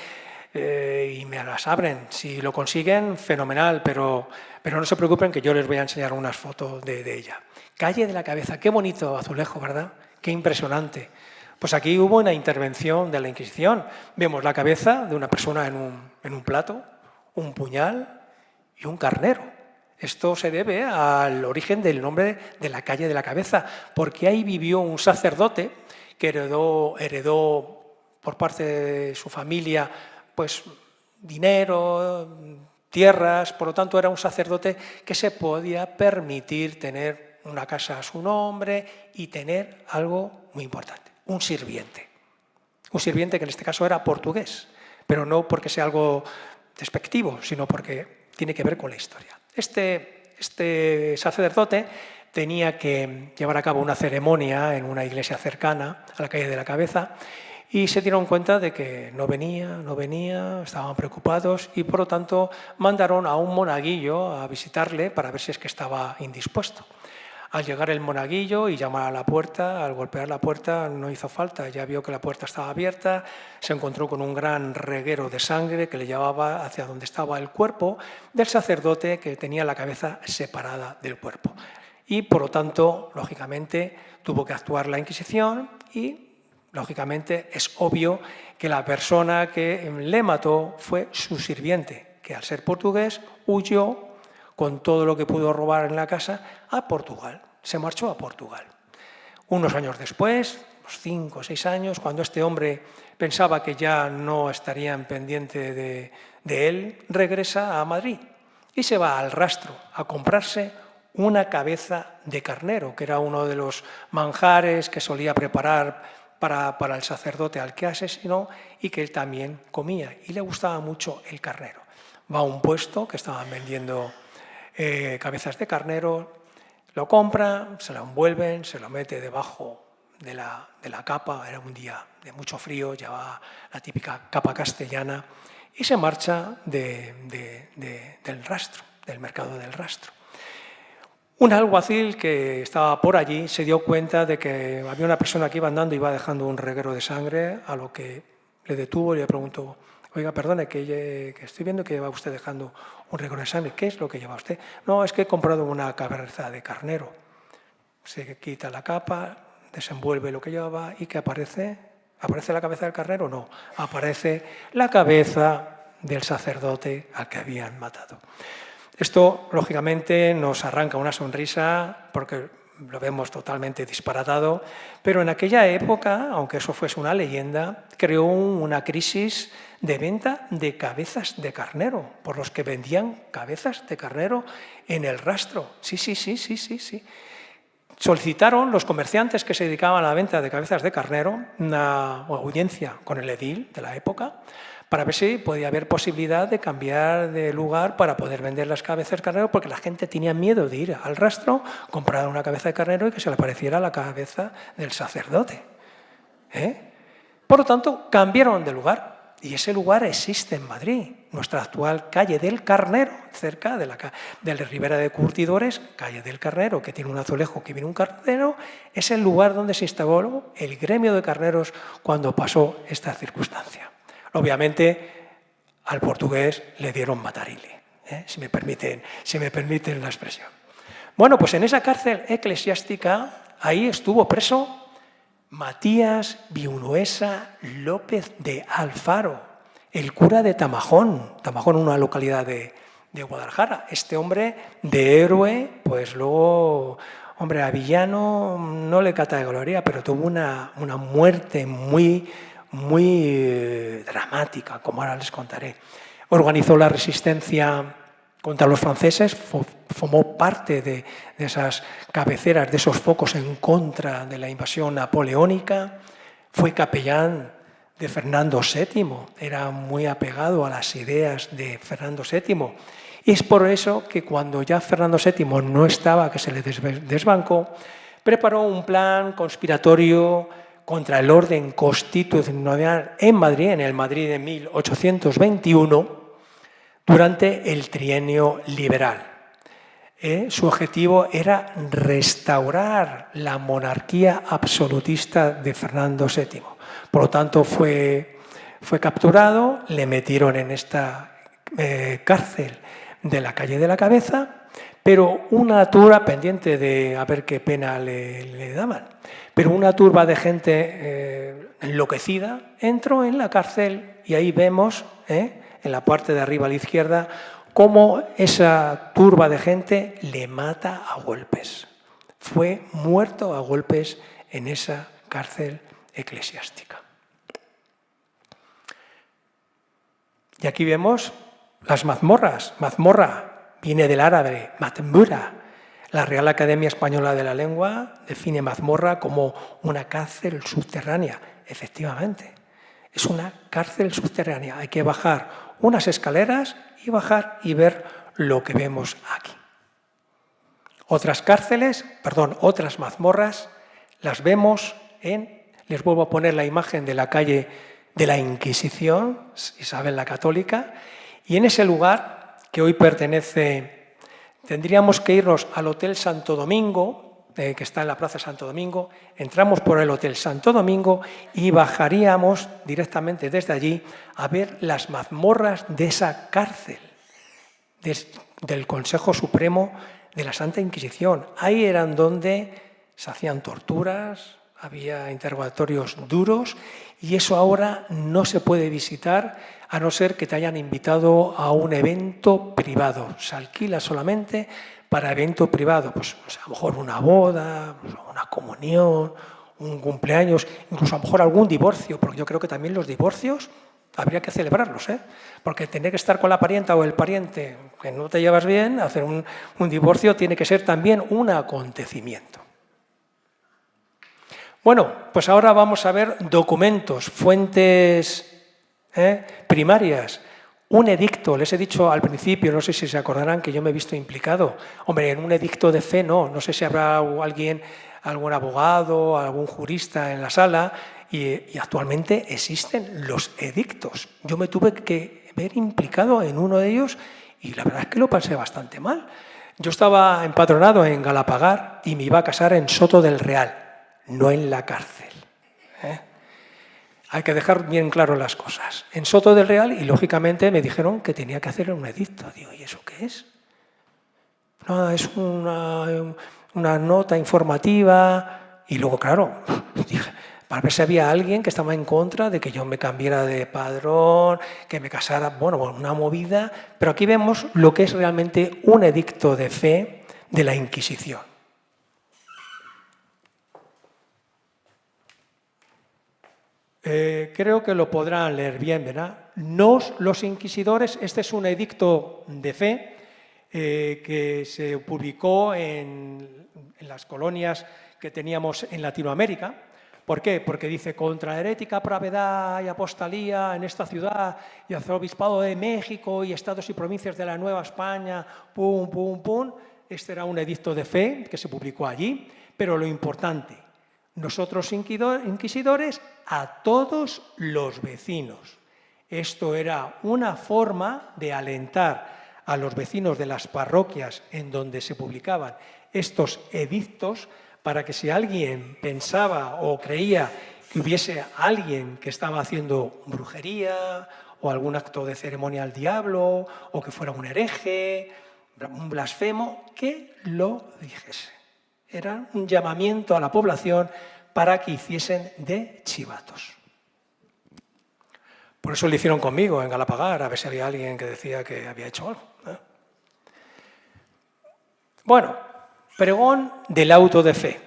y me las abren. Si lo consiguen, fenomenal, pero no se preocupen que yo les voy a enseñar unas fotos de ella. Calle de la Cabeza, qué bonito azulejo, ¿verdad? Qué impresionante. Pues aquí hubo una intervención de la Inquisición. Vemos la cabeza de una persona en un plato, un puñal y un carnero. Esto se debe al origen del nombre de la Calle de la Cabeza, porque ahí vivió un sacerdote que heredó por parte de su familia pues dinero, tierras, por lo tanto era un sacerdote que se podía permitir tener una casa a su nombre y tener algo muy importante, un sirviente. Un sirviente que en este caso era portugués, pero no porque sea algo despectivo, sino porque tiene que ver con la historia. Este sacerdote tenía que llevar a cabo una ceremonia en una iglesia cercana a la Calle de la Cabeza y se dieron cuenta de que no venía, estaban preocupados y por lo tanto mandaron a un monaguillo a visitarle para ver si es que estaba indispuesto. Al llegar el monaguillo y llamar a la puerta, al golpear la puerta no hizo falta, ya vio que la puerta estaba abierta, se encontró con un gran reguero de sangre que le llevaba hacia donde estaba el cuerpo del sacerdote que tenía la cabeza separada del cuerpo. Y por lo tanto, lógicamente, tuvo que actuar la Inquisición y, lógicamente, es obvio que la persona que le mató fue su sirviente, que al ser portugués huyó con todo lo que pudo robar en la casa a Portugal. Se marchó a Portugal. Unos años después, 5 o 6 años, cuando este hombre pensaba que ya no estarían pendiente de él, regresa a Madrid y se va al Rastro a comprarse una cabeza de carnero, que era uno de los manjares que solía preparar para el sacerdote al que asesinó y que él también comía. Y le gustaba mucho el carnero. Va a un puesto que estaban vendiendo cabezas de carnero, lo compra, se lo envuelven, se lo mete debajo de la capa, era un día de mucho frío, llevaba la típica capa castellana y se marcha del Rastro, del mercado del Rastro. Un alguacil que estaba por allí se dio cuenta de que había una persona que iba andando y iba dejando un reguero de sangre, a lo que le detuvo y le preguntó: oiga, perdone, que estoy viendo que lleva usted dejando un reguero de sangre. ¿Qué es lo que lleva usted? No, es que he comprado una cabeza de carnero. Se quita la capa, desenvuelve lo que llevaba y ¿qué aparece? ¿Aparece la cabeza del carnero? No, aparece la cabeza del sacerdote al que habían matado. Esto, lógicamente, nos arranca una sonrisa porque lo vemos totalmente disparatado, pero en aquella época, aunque eso fuese una leyenda, creó una crisis de venta de cabezas de carnero, por los que vendían cabezas de carnero en el Rastro. Sí. Solicitaron los comerciantes que se dedicaban a la venta de cabezas de carnero una audiencia con el edil de la época para ver si podía haber posibilidad de cambiar de lugar para poder vender las cabezas de carnero, porque la gente tenía miedo de ir al Rastro, comprar una cabeza de carnero y que se le apareciera la cabeza del sacerdote. Por lo tanto, cambiaron de lugar. Y ese lugar existe en Madrid, nuestra actual calle del Carnero, cerca de la Ribera de Curtidores, calle del Carnero, que tiene un azulejo que viene un carnero, es el lugar donde se instaló el gremio de carneros cuando pasó esta circunstancia. Obviamente, al portugués le dieron matarile. si me permiten la expresión. Bueno, pues en esa cárcel eclesiástica, ahí estuvo preso Matías Vinuesa López de Alfaro, el cura de Tamajón, una localidad de Guadalajara. Este hombre de héroe, pues luego, hombre, a villano no le cata de gloria, pero tuvo una muerte muy dramática, como ahora les contaré. Organizó la resistencia contra los franceses, formó parte de esas cabeceras, de esos focos en contra de la invasión napoleónica, fue capellán de Fernando VII, era muy apegado a las ideas de Fernando VII. Y es por eso que cuando ya Fernando VII no estaba, que se le desbancó, preparó un plan conspiratorio contra el orden constitucional en Madrid, en el Madrid de 1821, durante el trienio liberal. Su objetivo era restaurar la monarquía absolutista de Fernando VII. Por lo tanto, fue capturado, le metieron en esta cárcel de la calle de la Cabeza, pero una turba pendiente de a ver qué pena le daban. Pero una turba de gente enloquecida entró en la cárcel y ahí vemos, en la parte de arriba a la izquierda, cómo esa turba de gente le mata a golpes. Fue muerto a golpes en esa cárcel eclesiástica. Y aquí vemos las mazmorras. Mazmorra viene del árabe, matmura. La Real Academia Española de la Lengua define mazmorra como una cárcel subterránea. Efectivamente, es una cárcel subterránea. Hay que bajar unas escaleras y bajar y ver lo que vemos aquí. Otras mazmorras las vemos les vuelvo a poner la imagen de la calle de la Inquisición, Isabel la Católica, y en ese lugar que hoy pertenece, tendríamos que irnos al Hotel Santo Domingo, que está en la Plaza Santo Domingo, entramos por el Hotel Santo Domingo y bajaríamos directamente desde allí a ver las mazmorras de esa cárcel del Consejo Supremo de la Santa Inquisición. Ahí eran donde se hacían torturas, había interrogatorios duros y eso ahora no se puede visitar a no ser que te hayan invitado a un evento privado. Se alquila solamente para evento privado, pues a lo mejor una boda, una comunión, un cumpleaños, incluso a lo mejor algún divorcio, porque yo creo que también los divorcios habría que celebrarlos, porque tener que estar con la parienta o el pariente que no te llevas bien, hacer un divorcio tiene que ser también un acontecimiento. Bueno, pues ahora vamos a ver documentos, fuentes primarias. Un edicto, les he dicho al principio, no sé si se acordarán que yo me he visto implicado. Hombre, en un edicto de fe no sé si habrá algún abogado, algún jurista en la sala y actualmente existen los edictos. Yo me tuve que ver implicado en uno de ellos y la verdad es que lo pasé bastante mal. Yo estaba empadronado en Galapagar y me iba a casar en Soto del Real, no en la cárcel. Hay que dejar bien claro las cosas. En Soto del Real, y lógicamente me dijeron que tenía que hacer un edicto. Digo, ¿y eso qué es? No, es una nota informativa. Y luego, claro, dije, para ver si había alguien que estaba en contra de que yo me cambiara de padrón, que me casara, bueno, una movida. Pero aquí vemos lo que es realmente un edicto de fe de la Inquisición. Creo que lo podrán leer bien, ¿verdad? Los inquisidores, este es un edicto de fe que se publicó en las colonias que teníamos en Latinoamérica. ¿Por qué? Porque dice, contra la herética pravedad y apostalía en esta ciudad y arzobispado de México y estados y provincias de la Nueva España, pum, pum, pum. Este era un edicto de fe que se publicó allí, pero lo importante, nosotros inquisidores a todos los vecinos. Esto era una forma de alentar a los vecinos de las parroquias en donde se publicaban estos edictos para que si alguien pensaba o creía que hubiese alguien que estaba haciendo brujería o algún acto de ceremonia al diablo, o que fuera un hereje, un blasfemo, que lo dijese. Era un llamamiento a la población para que hiciesen de chivatos. Por eso lo hicieron conmigo en Galapagar, a ver si había alguien que decía que había hecho algo. Bueno, pregón del auto de fe.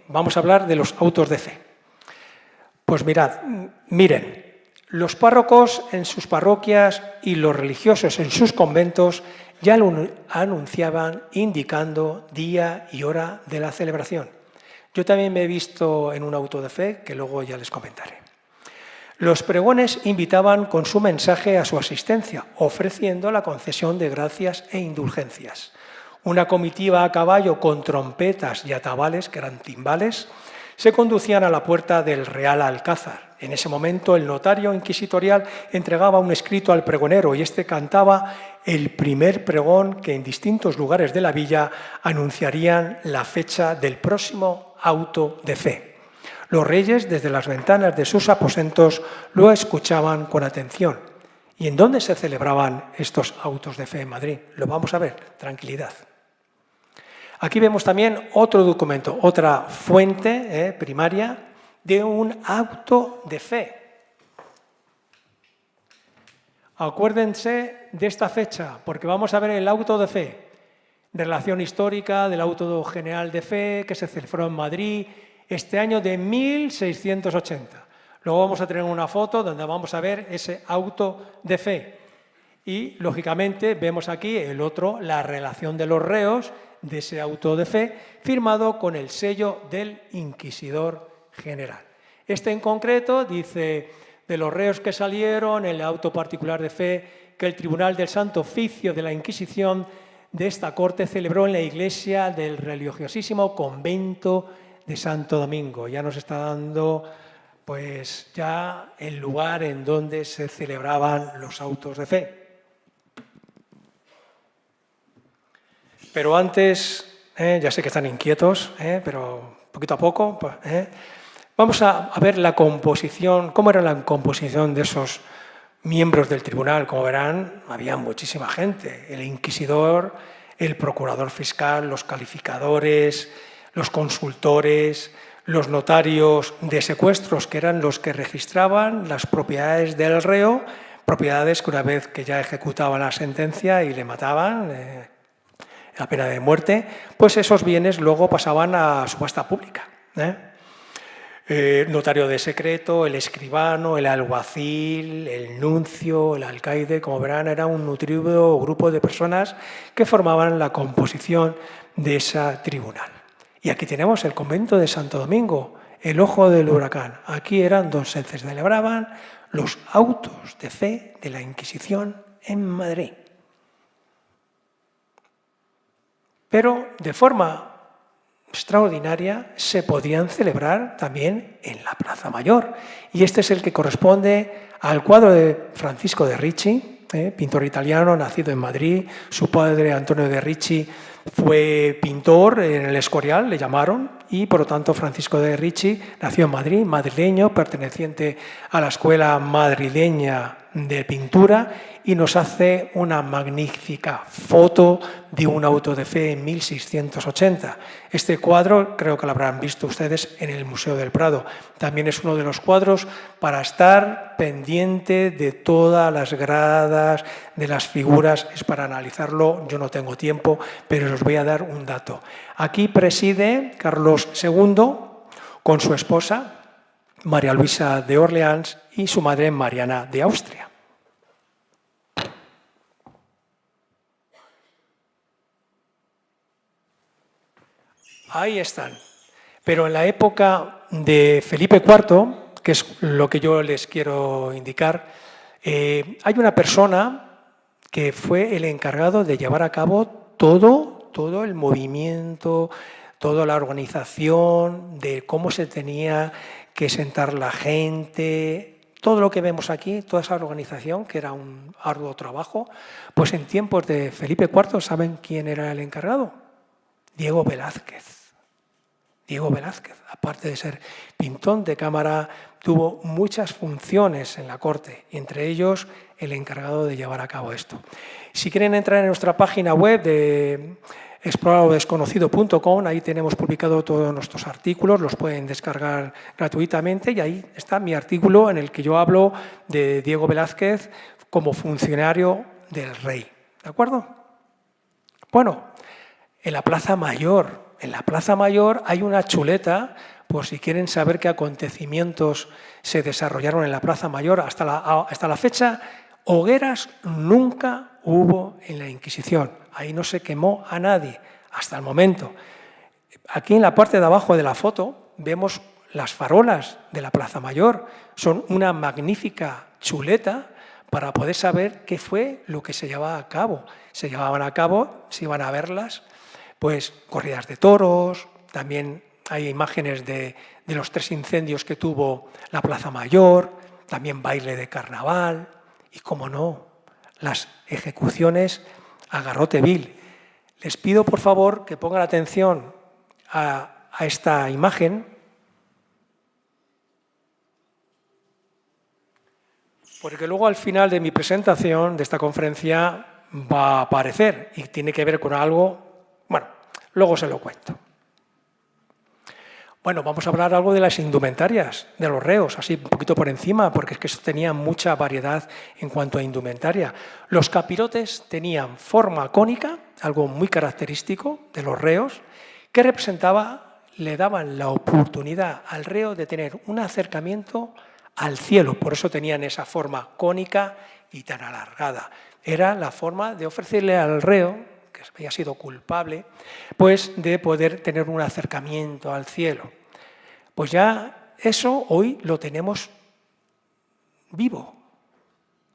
Vamos a hablar de los autos de fe. Pues miren, los párrocos en sus parroquias y los religiosos en sus conventos ya lo anunciaban indicando día y hora de la celebración. Yo también me he visto en un auto de fe, que luego ya les comentaré. Los pregones invitaban con su mensaje a su asistencia, ofreciendo la concesión de gracias e indulgencias. Una comitiva a caballo con trompetas y atabales, que eran timbales, se conducían a la puerta del Real Alcázar. En ese momento el notario inquisitorial entregaba un escrito al pregonero y éste cantaba el primer pregón que en distintos lugares de la villa anunciarían la fecha del próximo auto de fe. Los reyes, desde las ventanas de sus aposentos, lo escuchaban con atención. ¿Y en dónde se celebraban estos autos de fe en Madrid? Lo vamos a ver, tranquilidad. Aquí vemos también otro documento, otra fuente primaria de un auto de fe. Acuérdense de esta fecha, porque vamos a ver el auto de fe, relación histórica del auto general de fe que se celebró en Madrid este año de 1680. Luego vamos a tener una foto donde vamos a ver ese auto de fe. Y, lógicamente, vemos aquí el otro, la relación de los reos de ese auto de fe, firmado con el sello del Inquisidor General. Este en concreto dice de los reos que salieron en el auto particular de fe que el Tribunal del Santo Oficio de la Inquisición de esta corte celebró en la iglesia del religiosísimo convento de Santo Domingo. Ya nos está dando pues ya el lugar en donde se celebraban los autos de fe. Pero antes, ya sé que están inquietos, pero poquito a poco, vamos a ver la composición, cómo era la composición de esos miembros del tribunal. Como verán, había muchísima gente, el inquisidor, el procurador fiscal, los calificadores, los consultores, los notarios de secuestros, que eran los que registraban las propiedades del reo, propiedades que una vez que ya ejecutaban la sentencia y le mataban, la pena de muerte, pues esos bienes luego pasaban a subasta pública. El notario de secreto, el escribano, el alguacil, el nuncio, el alcaide, como verán, era un nutrido grupo de personas que formaban la composición de ese tribunal. Y aquí tenemos el convento de Santo Domingo, el ojo del huracán. Aquí eran donde se celebraban los autos de fe de la Inquisición en Madrid. Pero de forma extraordinaria se podían celebrar también en la Plaza Mayor. Y este es el que corresponde al cuadro de Francisco de Ricci, pintor italiano, nacido en Madrid. Su padre, Antonio de Ricci, fue pintor en el Escorial, le llamaron, y por lo tanto Francisco de Ricci nació en Madrid, madrileño, perteneciente a la Escuela Madrileña de Pintura, y nos hace una magnífica foto de un auto de fe en 1680. Este cuadro creo que lo habrán visto ustedes en el Museo del Prado. También es uno de los cuadros para estar pendiente de todas las gradas, de las figuras, es para analizarlo. Yo no tengo tiempo, pero os voy a dar un dato. Aquí preside Carlos II con su esposa, María Luisa de Orleans, y su madre Mariana de Austria. Ahí están. Pero en la época de Felipe IV, que es lo que yo les quiero indicar, hay una persona que fue el encargado de llevar a cabo todo el movimiento, toda la organización de cómo se tenía que sentar la gente, todo lo que vemos aquí, toda esa organización, que era un arduo trabajo, pues en tiempos de Felipe IV, ¿saben quién era el encargado? Diego Velázquez. Diego Velázquez, aparte de ser pintor de cámara, tuvo muchas funciones en la corte, y entre ellos el encargado de llevar a cabo esto. Si quieren entrar en nuestra página web de exploradesconocido.com, ahí tenemos publicado todos nuestros artículos, los pueden descargar gratuitamente, y ahí está mi artículo en el que yo hablo de Diego Velázquez como funcionario del rey. ¿De acuerdo? Bueno, en la Plaza Mayor hay una chuleta, por si quieren saber qué acontecimientos se desarrollaron en la Plaza Mayor. Hasta la fecha, hogueras nunca hubo en la Inquisición. Ahí no se quemó a nadie, hasta el momento. Aquí en la parte de abajo de la foto vemos las farolas de la Plaza Mayor. Son una magnífica chuleta para poder saber qué fue lo que se llevaba a cabo. Se llevaban a cabo, se iban a verlas, pues corridas de toros, también hay imágenes de los 3 incendios que tuvo la Plaza Mayor, también baile de carnaval y, como no, las ejecuciones a garrote vil. Les pido, por favor, que pongan atención a esta imagen, porque luego al final de mi presentación, de esta conferencia, va a aparecer y tiene que ver con algo. Bueno, luego se lo cuento. Bueno, vamos a hablar algo de las indumentarias de los reos, así un poquito por encima, porque es que tenía mucha variedad en cuanto a indumentaria. Los capirotes tenían forma cónica, algo muy característico de los reos, que le daban la oportunidad al reo de tener un acercamiento al cielo. Por eso tenían esa forma cónica y tan alargada. Era la forma de ofrecerle al reo, que había sido culpable, pues de poder tener un acercamiento al cielo. Pues ya eso hoy lo tenemos vivo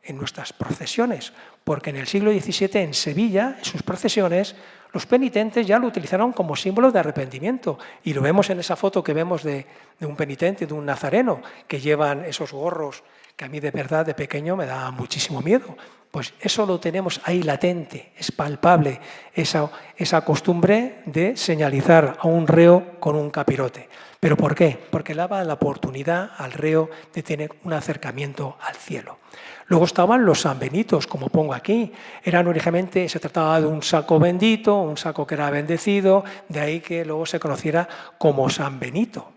en nuestras procesiones, porque en el siglo XVII en Sevilla, en sus procesiones, los penitentes ya lo utilizaron como símbolo de arrepentimiento. Y lo vemos en esa foto que vemos de un penitente, de un nazareno, que llevan esos gorros que a mí de verdad de pequeño me daba muchísimo miedo. Pues eso lo tenemos ahí latente, es palpable, esa costumbre de señalizar a un reo con un capirote. ¿Pero por qué? Porque le daba la oportunidad al reo de tener un acercamiento al cielo. Luego estaban los sanbenitos, como pongo aquí. Originalmente se trataba de un saco bendito, un saco que era bendecido, de ahí que luego se conociera como San Benito.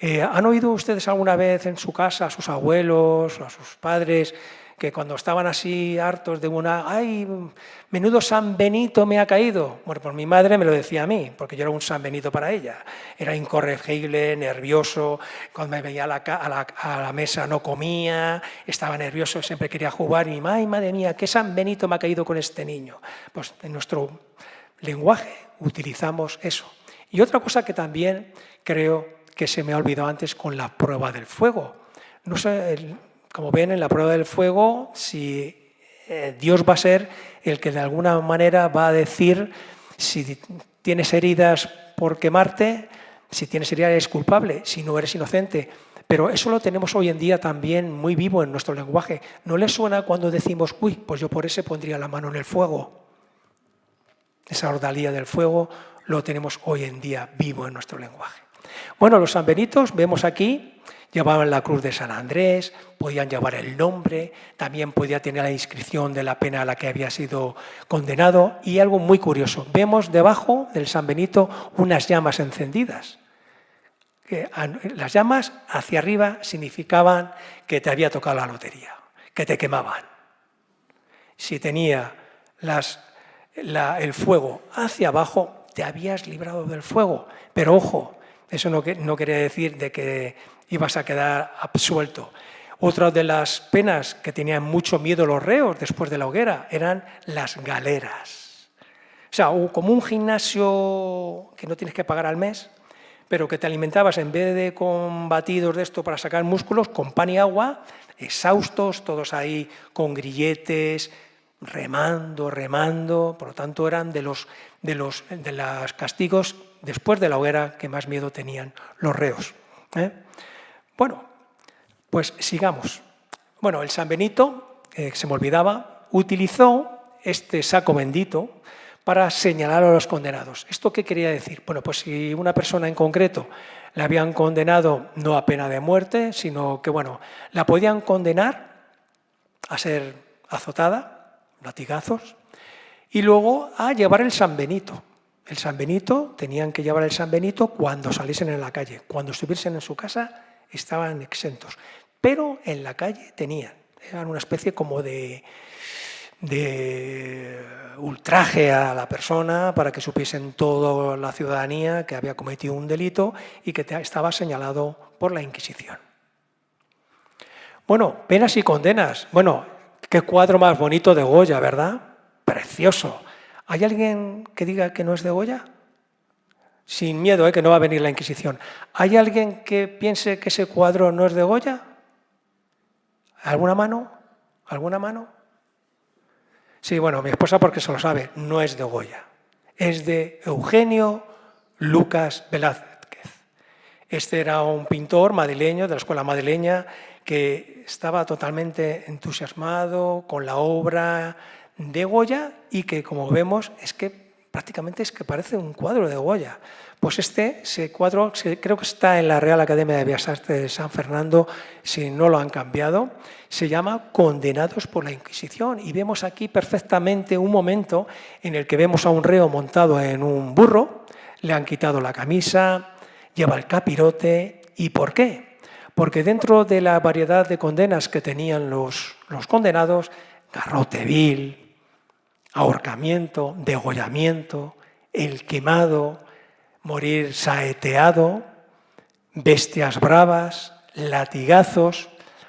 ¿Han oído ustedes alguna vez en su casa a sus abuelos o a sus padres que cuando estaban así hartos de ¡ay, menudo San Benito me ha caído! Bueno, pues mi madre me lo decía a mí, porque yo era un San Benito para ella. Era incorregible, nervioso, cuando me veía a la mesa no comía, estaba nervioso, siempre quería jugar y ¡ay, madre mía, qué San Benito me ha caído con este niño! Pues en nuestro lenguaje utilizamos eso. Y otra cosa que también creo que se me ha olvidado antes con la prueba del fuego. No sé, como ven, en la prueba del fuego, si Dios va a ser el que de alguna manera va a decir si tienes heridas por quemarte, si tienes heridas eres culpable, si no eres inocente. Pero eso lo tenemos hoy en día también muy vivo en nuestro lenguaje. ¿No les suena cuando decimos, uy, pues yo por ese pondría la mano en el fuego? Esa ordalía del fuego lo tenemos hoy en día vivo en nuestro lenguaje. Bueno, los sanbenitos, vemos aquí, llevaban la cruz de San Andrés, podían llevar el nombre, también podía tener la inscripción de la pena a la que había sido condenado, y algo muy curioso, vemos debajo del San Benito unas llamas encendidas. Las llamas hacia arriba significaban que te había tocado la lotería, que te quemaban. Si tenía el fuego hacia abajo, te habías librado del fuego, pero ojo, eso no quiere decir de que ibas a quedar absuelto. Otra de las penas que tenían mucho miedo los reos después de la hoguera eran las galeras. O sea, como un gimnasio que no tienes que pagar al mes, pero que te alimentabas en vez de con batidos de esto para sacar músculos, con pan y agua, exhaustos, todos ahí con grilletes, remando, por lo tanto eran de los castigos después de la hoguera que más miedo tenían los reos. Bueno, pues sigamos. Bueno, el San Benito, se me olvidaba, utilizó este saco bendito para señalar a los condenados. ¿Esto qué quería decir? Bueno, pues si una persona en concreto la habían condenado no a pena de muerte, sino que, bueno, la podían condenar a ser azotada, latigazos, y luego a llevar el San Benito. El San Benito, tenían que llevar el San Benito cuando saliesen en la calle. Cuando estuviesen en su casa estaban exentos. Pero en la calle eran una especie como de ultraje a la persona para que supiesen toda la ciudadanía que había cometido un delito y que estaba señalado por la Inquisición. Bueno, penas y condenas. Bueno, qué cuadro más bonito de Goya, ¿verdad? Precioso. ¿Hay alguien que diga que no es de Goya? Sin miedo, que no va a venir la Inquisición. ¿Hay alguien que piense que ese cuadro no es de Goya? ¿Alguna mano? ¿Alguna mano? Sí, bueno, mi esposa porque se lo sabe, no es de Goya. Es de Eugenio Lucas Velázquez. Este era un pintor madrileño, de la escuela madrileña, que estaba totalmente entusiasmado con la obra de Goya y que, como vemos, prácticamente parece un cuadro de Goya. Pues ese cuadro creo que está en la Real Academia de Bellas Artes de San Fernando, si no lo han cambiado, se llama Condenados por la Inquisición. Y vemos aquí perfectamente un momento en el que vemos a un reo montado en un burro, le han quitado la camisa, lleva el capirote. ¿Y por qué? Porque dentro de la variedad de condenas que tenían los condenados, garrote vil, ahorcamiento, degollamiento, el quemado, morir saeteado, bestias bravas, latigazos.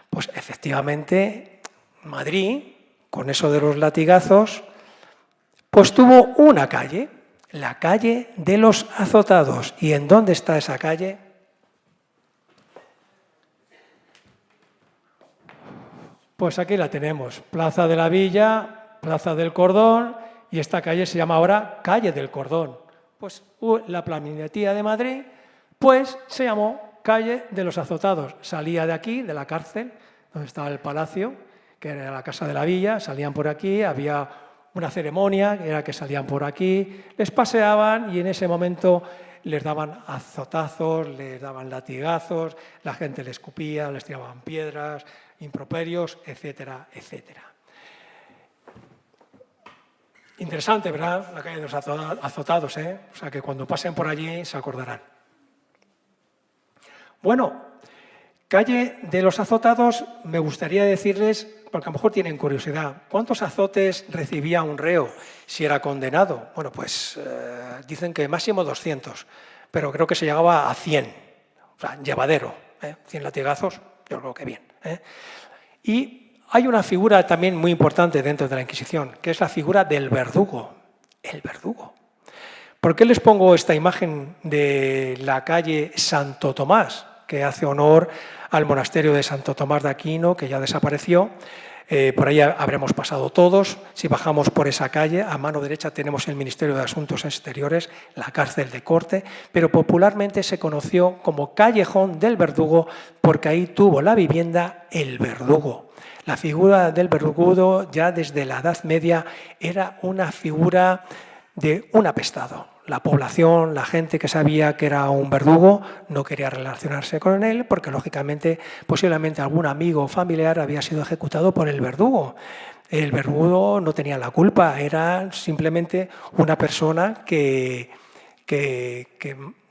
Pues efectivamente Madrid, con eso de los latigazos, pues tuvo una calle, la calle de los azotados. ¿Y en dónde está esa calle? Pues aquí la tenemos, Plaza de la Villa, Plaza del Cordón, y esta calle se llama ahora Calle del Cordón. Pues la Plaminetía de Madrid, pues se llamó Calle de los Azotados. Salía de aquí, de la cárcel, donde estaba el palacio, que era la Casa de la Villa, salían por aquí, había una ceremonia, que era que salían por aquí, les paseaban y en ese momento les daban azotazos, les daban latigazos, la gente les escupía, les tiraban piedras, improperios, etcétera, etcétera. Interesante, ¿verdad? La calle de los azotados, ¿eh? O sea, que cuando pasen por allí se acordarán. Bueno, calle de los azotados, me gustaría decirles, porque a lo mejor tienen curiosidad, ¿cuántos azotes recibía un reo si era condenado? Bueno, pues dicen que máximo 200, pero creo que se llegaba a 100, o sea, llevadero, 100 latigazos, yo creo que bien. Y hay una figura también muy importante dentro de la Inquisición, que es la figura del verdugo. El verdugo. ¿Por qué les pongo esta imagen de la calle Santo Tomás, que hace honor al monasterio de Santo Tomás de Aquino, que ya desapareció? Por ahí habremos pasado todos. Si bajamos por esa calle, a mano derecha tenemos el Ministerio de Asuntos Exteriores, la cárcel de corte, pero popularmente se conoció como Callejón del Verdugo porque ahí tuvo la vivienda el verdugo. La figura del verdugo ya desde la Edad Media era una figura de un apestado. La población, la gente que sabía que era un verdugo, no quería relacionarse con él porque, lógicamente, posiblemente algún amigo o familiar había sido ejecutado por el verdugo. El verdugo no tenía la culpa, era simplemente una persona que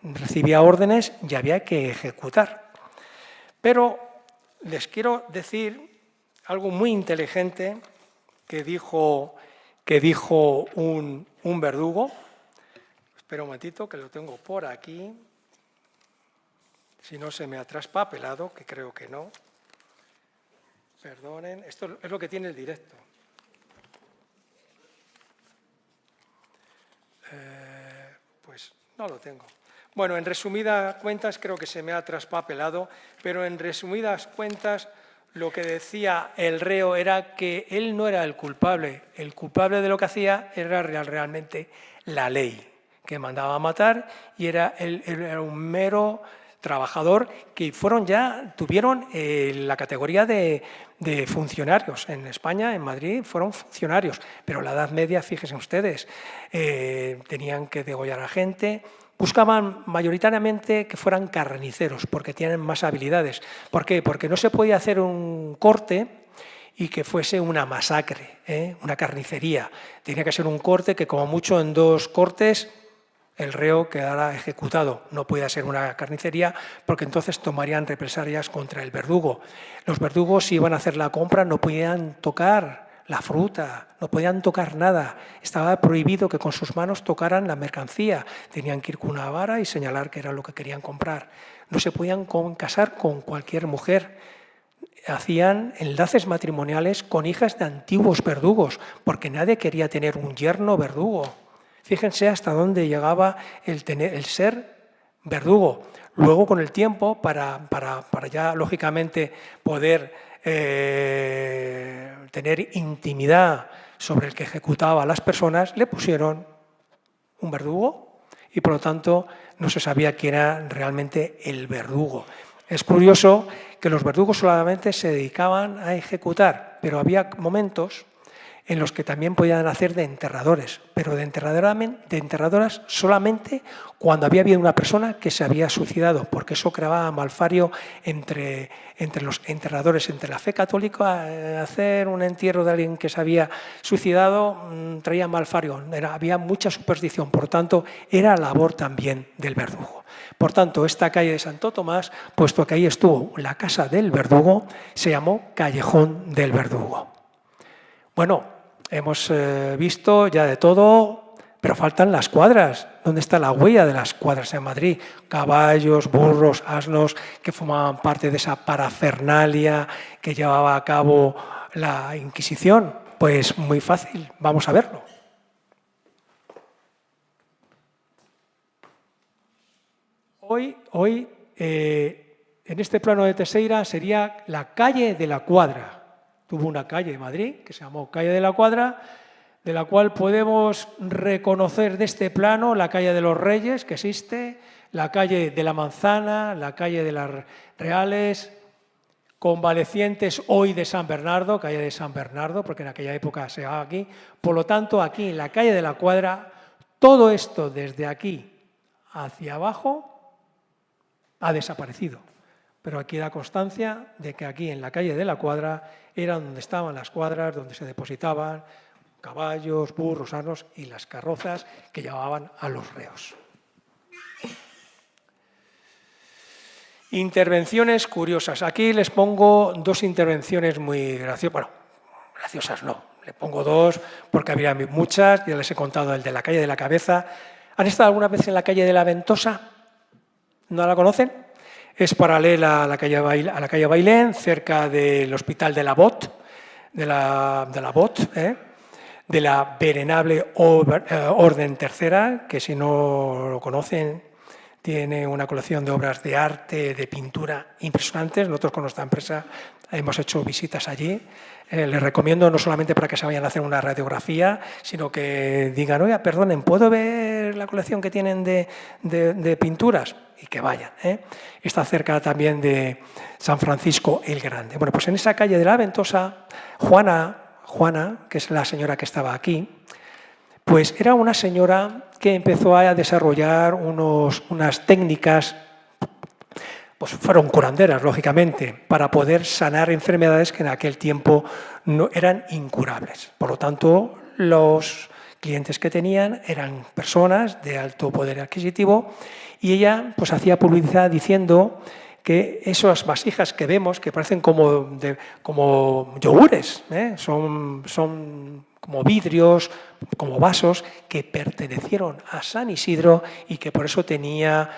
recibía órdenes y había que ejecutar. Pero les quiero decir algo muy inteligente que dijo un verdugo. Espera un momentito, que lo tengo por aquí. Si no se me ha traspapelado, que creo que no. Perdonen, esto es lo que tiene el directo. Pues no lo tengo. Bueno, en resumidas cuentas, creo que se me ha traspapelado, pero en resumidas cuentas, lo que decía el reo era que él no era el culpable de lo que hacía era realmente la ley, que mandaba a matar y era un mero trabajador, que tuvieron la categoría de funcionarios. En España, en Madrid, fueron funcionarios, pero en la Edad Media, fíjense ustedes, tenían que degollar a gente. Buscaban mayoritariamente que fueran carniceros, porque tienen más habilidades. ¿Por qué? Porque no se podía hacer un corte y que fuese una masacre, una carnicería. Tenía que ser un corte que, como mucho en 2 cortes, el reo quedara ejecutado. No podía ser una carnicería, porque entonces tomarían represalias contra el verdugo. Los verdugos, si iban a hacer la compra, no podían tocar la fruta, no podían tocar nada. Estaba prohibido que con sus manos tocaran la mercancía. Tenían que ir con una vara y señalar que era lo que querían comprar. No se podían casar con cualquier mujer. Hacían enlaces matrimoniales con hijas de antiguos verdugos, porque nadie quería tener un yerno verdugo. Fíjense hasta dónde llegaba el ser verdugo. Luego, con el tiempo, para ya, lógicamente, poder tener intimidad sobre el que ejecutaba a las personas, le pusieron un verdugo y, por lo tanto, no se sabía quién era realmente el verdugo. Es curioso que los verdugos solamente se dedicaban a ejecutar, pero había momentos en los que también podían hacer de enterradores, pero de enterradoras solamente cuando había habido una persona que se había suicidado, porque eso creaba malfario entre los enterradores, entre la fe católica. Hacer un entierro de alguien que se había suicidado traía malfario, había mucha superstición, por tanto era labor también del verdugo. Por tanto, esta calle de Santo Tomás, puesto que ahí estuvo la casa del verdugo, se llamó Callejón del Verdugo. Bueno, hemos visto ya de todo, pero faltan las cuadras. ¿Dónde está la huella de las cuadras en Madrid? Caballos, burros, asnos, que formaban parte de esa parafernalia que llevaba a cabo la Inquisición. Pues muy fácil, vamos a verlo. Hoy en este plano de Teixeira sería la calle de la Cuadra. Tuvo una calle en Madrid que se llamó Calle de la Cuadra, de la cual podemos reconocer de este plano la calle de los Reyes, que existe, la calle de la Manzana, la calle de las Reales, Convalecientes hoy de San Bernardo, calle de San Bernardo, porque en aquella época se llamaba aquí. Por lo tanto, aquí en la calle de la Cuadra, todo esto desde aquí hacia abajo ha desaparecido. Pero aquí da constancia de que aquí en la calle de la Cuadra era donde estaban las cuadras, donde se depositaban caballos, burros, asnos y las carrozas que llevaban a los reos. Intervenciones curiosas. Aquí les pongo 2 intervenciones muy graciosas. Bueno, graciosas no, le pongo 2 porque había muchas. Ya les he contado el de la calle de la Cabeza. ¿Han estado alguna vez en la calle de la Ventosa? ¿No la conocen? Es paralela a la calle Bailén, cerca del Hospital de la Bot, de la Venerable Orden Tercera, que si no lo conocen, tiene una colección de obras de arte, de pintura impresionantes. Nosotros con nuestra empresa hemos hecho visitas allí. Les recomiendo no solamente para que se vayan a hacer una radiografía, sino que digan, oiga, perdonen, ¿puedo ver la colección que tienen de pinturas? Y que vayan. Está cerca también de San Francisco el Grande. Bueno, pues en esa calle de la Ventosa, Juana, que es la señora que estaba aquí, pues era una señora que empezó a desarrollar unas técnicas, pues fueron curanderas, lógicamente, para poder sanar enfermedades que en aquel tiempo no eran incurables. Por lo tanto, los clientes que tenían eran personas de alto poder adquisitivo y ella pues hacía publicidad diciendo que esas vasijas que vemos, que parecen como yogures, son como vidrios, como vasos, que pertenecieron a San Isidro y que por eso tenía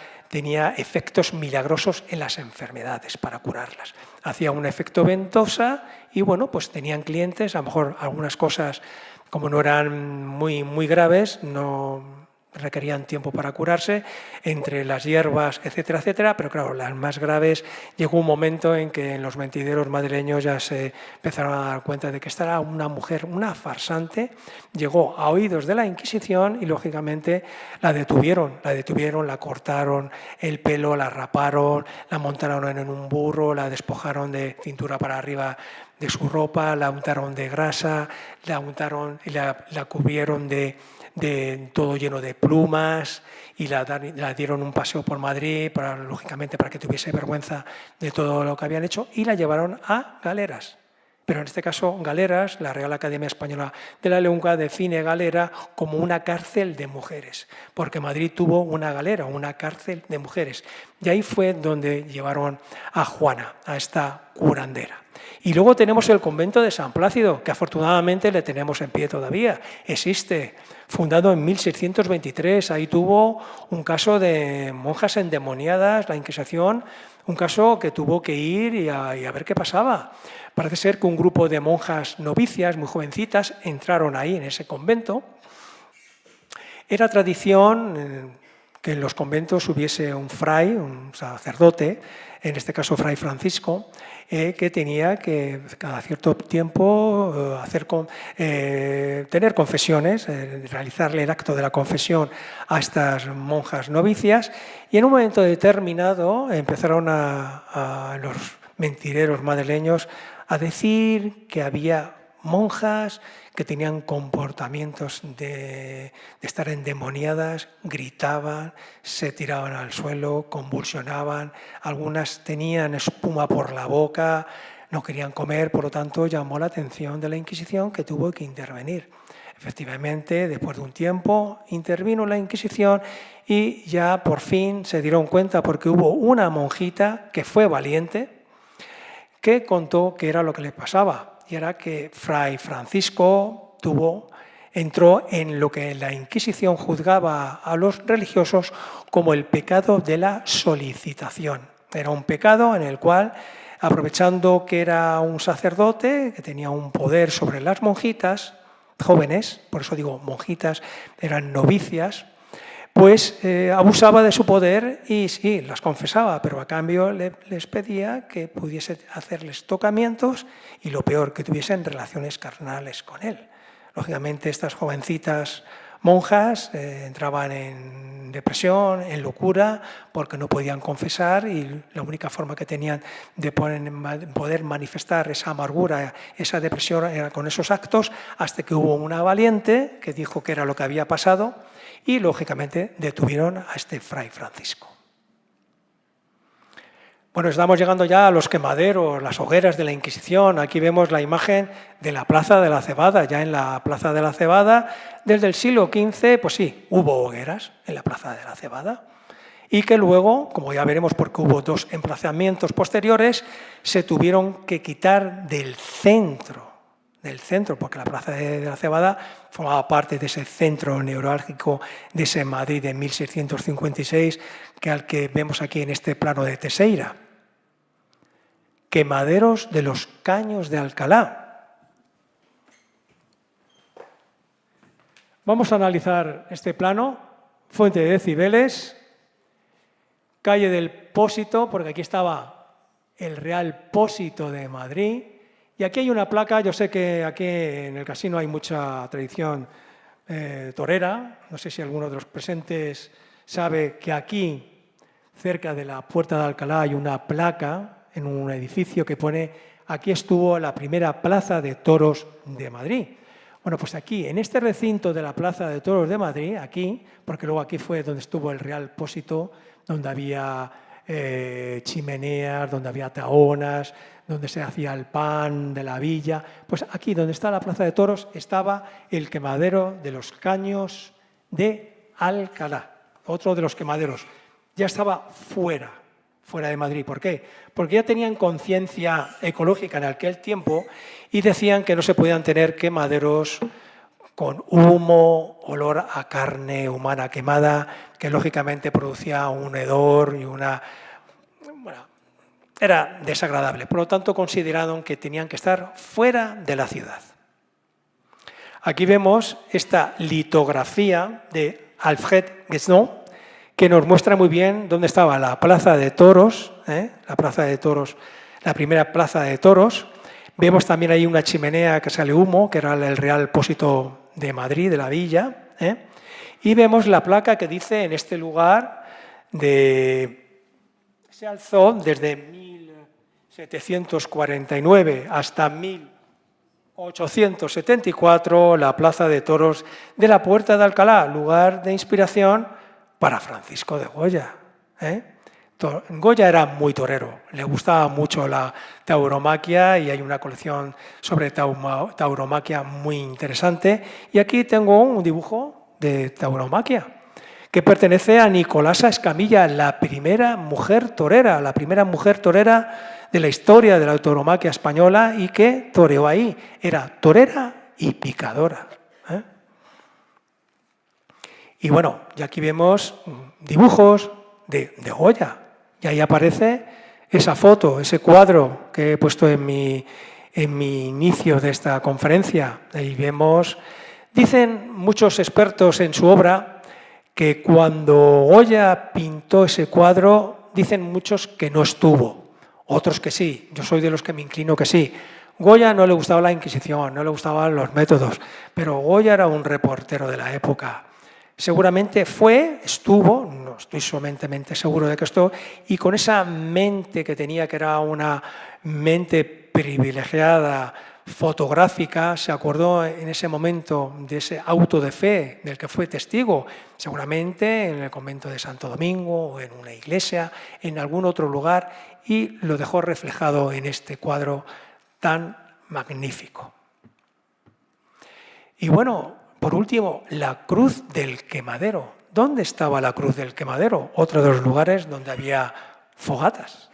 efectos milagrosos en las enfermedades para curarlas. Hacía un efecto ventosa y bueno, pues tenían clientes, a lo mejor algunas cosas como no eran muy graves, no requerían tiempo para curarse, entre las hierbas, etcétera, etcétera, pero claro, las más graves, llegó un momento en que en los mentideros madrileños ya se empezaron a dar cuenta de que esta era una mujer, una farsante, llegó a oídos de la Inquisición y lógicamente la detuvieron, la cortaron el pelo, la raparon, la montaron en un burro, la despojaron de cintura para arriba de su ropa, la untaron de grasa, la untaron y la cubrieron de todo lleno de plumas y la dieron un paseo por Madrid, lógicamente para que tuviese vergüenza de todo lo que habían hecho, y la llevaron a galeras. Pero en este caso, galeras, la Real Academia Española de la Lengua define galera como una cárcel de mujeres, porque Madrid tuvo una galera, una cárcel de mujeres. Y ahí fue donde llevaron a Juana, a esta curandera. Y luego tenemos el convento de San Plácido, que afortunadamente le tenemos en pie todavía. Existe, fundado en 1623. Ahí tuvo un caso de monjas endemoniadas, la Inquisición, un caso que tuvo que ir y a ver qué pasaba. Parece ser que un grupo de monjas novicias, muy jovencitas, entraron ahí en ese convento. Era tradición que en los conventos hubiese un fray, un sacerdote, en este caso Fray Francisco, que tenía que cada cierto tiempo tener confesiones, realizarle el acto de la confesión a estas monjas novicias, y en un momento determinado empezaron los mentireros madrileños a decir que había monjas que tenían comportamientos de estar endemoniadas, gritaban, se tiraban al suelo, convulsionaban, algunas tenían espuma por la boca, no querían comer, por lo tanto llamó la atención de la Inquisición, que tuvo que intervenir. Efectivamente, después de un tiempo intervino la Inquisición y ya por fin se dieron cuenta, porque hubo una monjita que fue valiente, que contó qué era lo que le pasaba. Y era que Fray Francisco entró en lo que la Inquisición juzgaba a los religiosos como el pecado de la solicitación. Era un pecado en el cual, aprovechando que era un sacerdote, que tenía un poder sobre las monjitas jóvenes, por eso digo monjitas, eran novicias, pues abusaba de su poder y sí, las confesaba, pero a cambio les pedía que pudiese hacerles tocamientos y lo peor, que tuviesen relaciones carnales con él. Lógicamente estas jovencitas monjas entraban en depresión, en locura, porque no podían confesar y la única forma que tenían de poder manifestar esa amargura, esa depresión, era con esos actos, hasta que hubo una valiente que dijo que era lo que había pasado y, lógicamente, detuvieron a este Fray Francisco. Bueno, estamos llegando ya a los quemaderos, las hogueras de la Inquisición. Aquí vemos la imagen de la Plaza de la Cebada. Ya en la Plaza de la Cebada, desde el siglo XV, pues sí, hubo hogueras en la Plaza de la Cebada. Y que luego, como ya veremos porque hubo dos emplazamientos posteriores, se tuvieron que quitar del centro, porque la Plaza de la Cebada formaba parte de ese centro neurálgico de ese Madrid de 1656, al que vemos aquí en este plano de Teixeira. Quemaderos de los Caños de Alcalá. Vamos a analizar este plano, fuente de decibeles, calle del Pósito, porque aquí estaba el Real Pósito de Madrid. Y aquí hay una placa, yo sé que aquí en el casino hay mucha tradición torera, no sé si alguno de los presentes sabe que aquí, cerca de la Puerta de Alcalá, hay una placa en un edificio que pone aquí estuvo la primera plaza de toros de Madrid. Bueno, pues aquí, en este recinto de la Plaza de Toros de Madrid, aquí, porque luego aquí fue donde estuvo el Real Pósito, donde había chimeneas, donde había tahonas, donde se hacía el pan de la villa, pues aquí donde está la Plaza de Toros estaba el quemadero de los Caños de Alcalá, otro de los quemaderos. Ya estaba fuera de Madrid. ¿Por qué? Porque ya tenían conciencia ecológica en aquel tiempo y decían que no se podían tener quemaderos con humo, olor a carne humana quemada, que lógicamente producía un hedor y era desagradable. Por lo tanto, consideraron que tenían que estar fuera de la ciudad. Aquí vemos esta litografía de Alfred Guesdon, que nos muestra muy bien dónde estaba la Plaza de Toros, la primera Plaza de Toros. Vemos también ahí una chimenea que sale humo, que era el Real Pósito de Madrid, de la villa. Y vemos la placa que dice en este lugar se alzó desde 1749 hasta 1874 la Plaza de Toros de la Puerta de Alcalá, lugar de inspiración para Francisco de Goya. Goya era muy torero, le gustaba mucho la tauromaquia y hay una colección sobre tauromaquia muy interesante. Y aquí tengo un dibujo de tauromaquia que pertenece a Nicolasa Escamilla, la primera mujer torera de la historia de la tauromaquia española y que toreó ahí. Era torera y picadora. Y bueno, y aquí vemos dibujos de Goya. Y ahí aparece esa foto, ese cuadro que he puesto en mi inicio de esta conferencia. Ahí vemos, dicen muchos expertos en su obra, que cuando Goya pintó ese cuadro, dicen muchos que no estuvo, otros que sí. Yo soy de los que me inclino que sí. Goya no le gustaba la Inquisición, no le gustaban los métodos, pero Goya era un reportero de la época. Seguramente estuvo, no estoy somente seguro de que estuvo, y con esa mente que tenía, que era una mente privilegiada, fotográfica, se acordó en ese momento de ese auto de fe del que fue testigo, seguramente en el convento de Santo Domingo o en una iglesia, en algún otro lugar, y lo dejó reflejado en este cuadro tan magnífico. Y bueno, por último, la Cruz del Quemadero. ¿Dónde estaba la Cruz del Quemadero? Otro de los lugares donde había fogatas.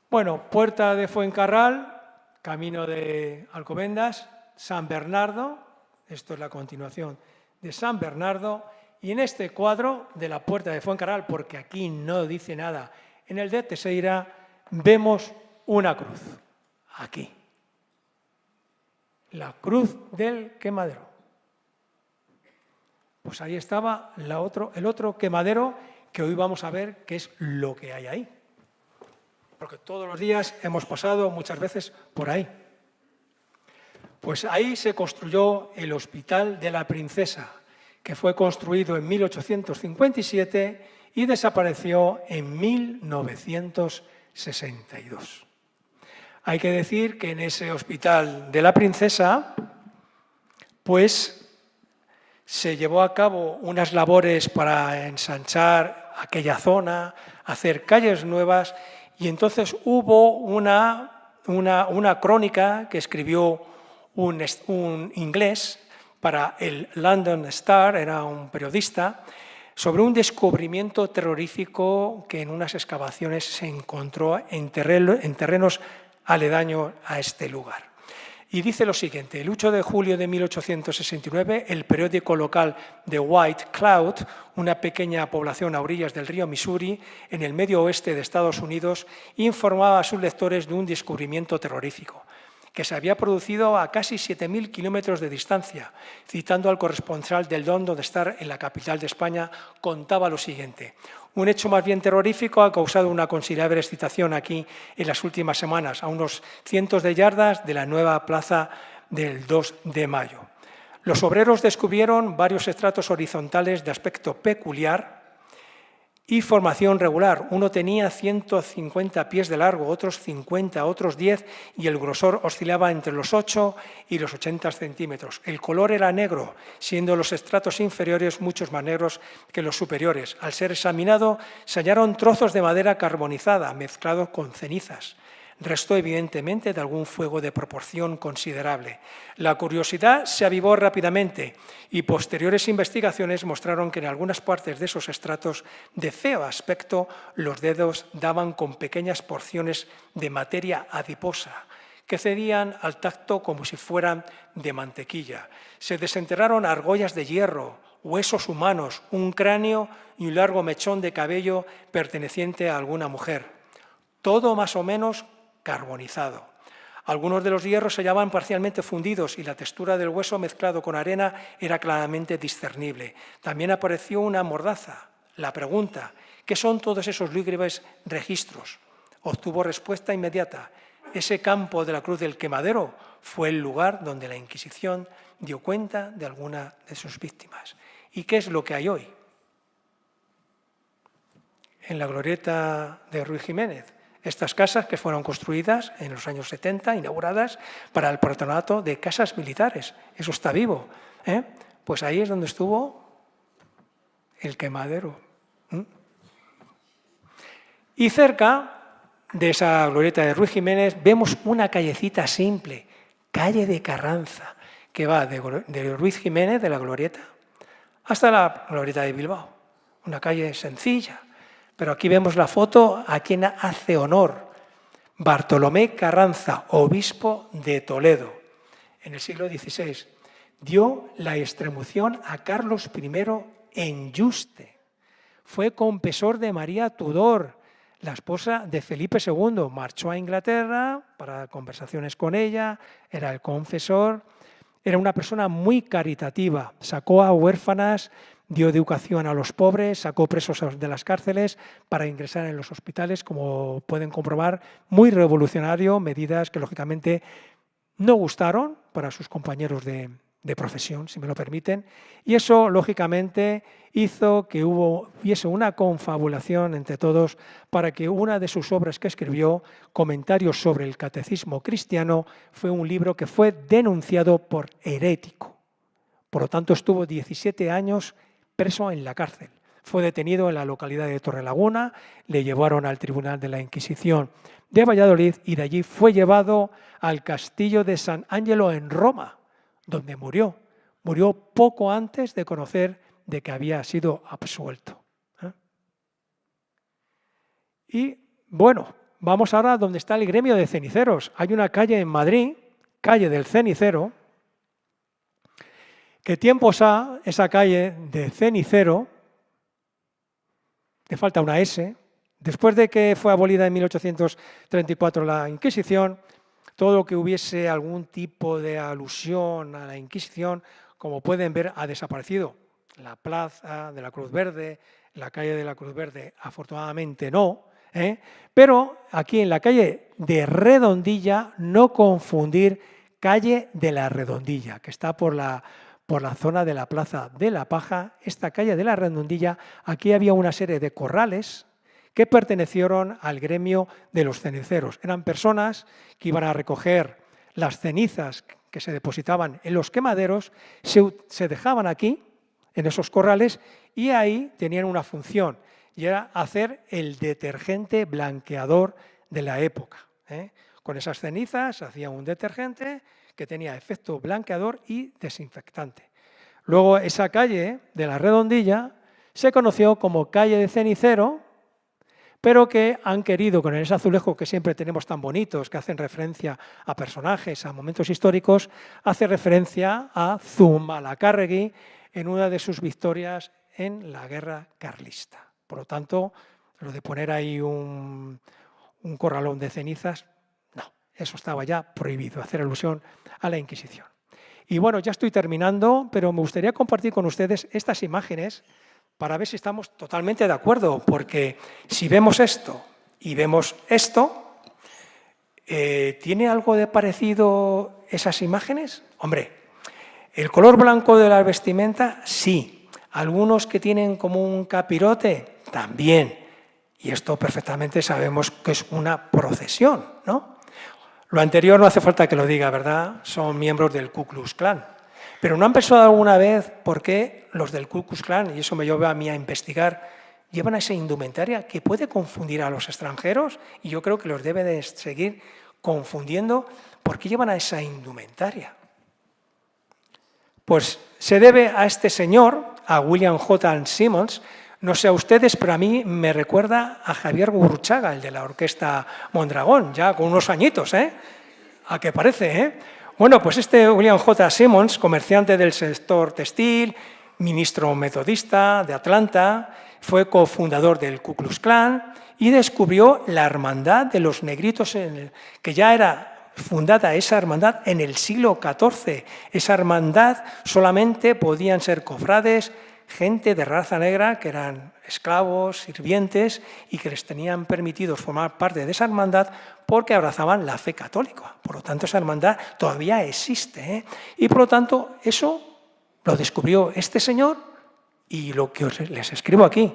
Bueno, Puerta de Fuencarral, camino de Alcobendas, San Bernardo, esto es la continuación de San Bernardo, y en este cuadro de la Puerta de Fuencarral, porque aquí no dice nada, en el de Teixeira vemos una cruz, aquí. La Cruz del Quemadero. Pues ahí estaba el otro quemadero que hoy vamos a ver qué es lo que hay ahí. Porque todos los días hemos pasado muchas veces por ahí. Pues ahí se construyó el Hospital de la Princesa, que fue construido en 1857 y desapareció en 1962. Hay que decir que en ese Hospital de la Princesa, pues se llevó a cabo unas labores para ensanchar aquella zona, hacer calles nuevas, y entonces hubo una crónica que escribió un inglés para el London Star, era un periodista, sobre un descubrimiento terrorífico que en unas excavaciones se encontró en terrenos aledaño a este lugar. Y dice lo siguiente: el 8 de julio de 1869, el periódico local de White Cloud, una pequeña población a orillas del río Missouri, en el medio oeste de Estados Unidos, informaba a sus lectores de un descubrimiento terrorífico que se había producido a casi 7.000 kilómetros de distancia. Citando al corresponsal del London Star en la capital de España, contaba lo siguiente: un hecho más bien terrorífico ha causado una considerable excitación aquí en las últimas semanas, a unos cientos de yardas de la nueva plaza del 2 de mayo. Los obreros descubrieron varios estratos horizontales de aspecto peculiar y formación regular. Uno tenía 150 pies de largo, otros 50, otros 10, y el grosor oscilaba entre los 8 y los 80 centímetros. El color era negro, siendo los estratos inferiores muchos más negros que los superiores. Al ser examinado, se hallaron trozos de madera carbonizada mezclados con cenizas. Resto evidentemente de algún fuego de proporción considerable. La curiosidad se avivó rápidamente y posteriores investigaciones mostraron que en algunas partes de esos estratos de feo aspecto los dedos daban con pequeñas porciones de materia adiposa que cedían al tacto como si fueran de mantequilla. Se desenterraron argollas de hierro, huesos humanos, un cráneo y un largo mechón de cabello perteneciente a alguna mujer. Todo más o menos carbonizado. Algunos de los hierros se hallaban parcialmente fundidos y la textura del hueso mezclado con arena era claramente discernible. También apareció una mordaza. La pregunta, ¿qué son todos esos lúgubres registros? Obtuvo respuesta inmediata. Ese campo de la Cruz del Quemadero fue el lugar donde la Inquisición dio cuenta de alguna de sus víctimas. ¿Y qué es lo que hay hoy? En la glorieta de Ruiz Jiménez, estas casas que fueron construidas en los años 70, inauguradas para el patronato de casas militares. Eso está vivo. Pues ahí es donde estuvo el quemadero. Y cerca de esa glorieta de Ruiz Jiménez vemos una callecita simple, calle de Carranza, que va de Ruiz Jiménez, de la glorieta, hasta la glorieta de Bilbao. Una calle sencilla. Pero aquí vemos la foto a quien hace honor. Bartolomé Carranza, obispo de Toledo, en el siglo XVI. Dio la extremunción a Carlos I en Yuste. Fue confesor de María Tudor, la esposa de Felipe II. Marchó a Inglaterra para conversaciones con ella, era el confesor. Era una persona muy caritativa, sacó a huérfanas, dio educación a los pobres, sacó presos de las cárceles para ingresar en los hospitales, como pueden comprobar, muy revolucionario, medidas que lógicamente no gustaron para sus compañeros de profesión, si me lo permiten, y eso lógicamente hizo que hubiese una confabulación entre todos para que una de sus obras que escribió, Comentarios sobre el Catecismo Cristiano, fue un libro que fue denunciado por herético. Por lo tanto, estuvo 17 años preso en la cárcel. Fue detenido en la localidad de Torrelaguna, le llevaron al Tribunal de la Inquisición de Valladolid y de allí fue llevado al castillo de San Angelo en Roma, donde murió. Murió poco antes de conocer de que había sido absuelto. Y bueno, vamos ahora a donde está el gremio de ceniceros. Hay una calle en Madrid, calle del Cenicero, que tiempos ha esa calle de Cenicero, le falta una S, después de que fue abolida en 1834 la Inquisición, todo lo que hubiese algún tipo de alusión a la Inquisición, como pueden ver, ha desaparecido. La plaza de la Cruz Verde, la calle de la Cruz Verde, afortunadamente no, pero aquí en la calle de Redondilla, no confundir calle de la Redondilla, que está por la zona de la Plaza de la Paja. Esta calle de la Redondilla, aquí había una serie de corrales que pertenecieron al gremio de los ceniceros. Eran personas que iban a recoger las cenizas que se depositaban en los quemaderos, se dejaban aquí, en esos corrales, y ahí tenían una función, y era hacer el detergente blanqueador de la época. Con esas cenizas hacía un detergente que tenía efecto blanqueador y desinfectante. Luego esa calle de la Redondilla se conoció como calle de Cenicero, pero que han querido, con ese azulejo que siempre tenemos tan bonitos, que hacen referencia a personajes, a momentos históricos, hace referencia a Zumalacárregui en una de sus victorias en la guerra carlista. Por lo tanto, lo de poner ahí un corralón de cenizas, no, eso estaba ya prohibido, hacer alusión a la Inquisición. Y bueno, ya estoy terminando, pero me gustaría compartir con ustedes estas imágenes para ver si estamos totalmente de acuerdo, porque si vemos esto y vemos esto, ¿tiene algo de parecido esas imágenes? Hombre, el color blanco de la vestimenta, sí. Algunos que tienen como un capirote, también. Y esto perfectamente sabemos que es una procesión, ¿no? Lo anterior no hace falta que lo diga, ¿verdad? Son miembros del Ku Klux Klan. Pero ¿no han pensado alguna vez por qué los del Ku Klux Klan, y eso me lleva a mí a investigar, llevan esa indumentaria que puede confundir a los extranjeros? Y yo creo que los debe de seguir confundiendo. ¿Por qué llevan a esa indumentaria? Pues se debe a este señor, a William J. Simmons. No sé a ustedes, pero a mí me recuerda a Javier Gurruchaga, el de la Orquesta Mondragón, ya con unos añitos, ¿A qué parece, Bueno, pues este William J. Simmons, comerciante del sector textil, ministro metodista de Atlanta, fue cofundador del Ku Klux Klan y descubrió la hermandad de los negritos, que ya era fundada esa hermandad en el siglo XIV. Esa hermandad solamente podían ser cofrades, gente de raza negra que eran esclavos, sirvientes y que les tenían permitido formar parte de esa hermandad porque abrazaban la fe católica. Por lo tanto, esa hermandad todavía existe, ¿eh? Y por lo tanto, eso lo descubrió este señor y lo que les escribo aquí.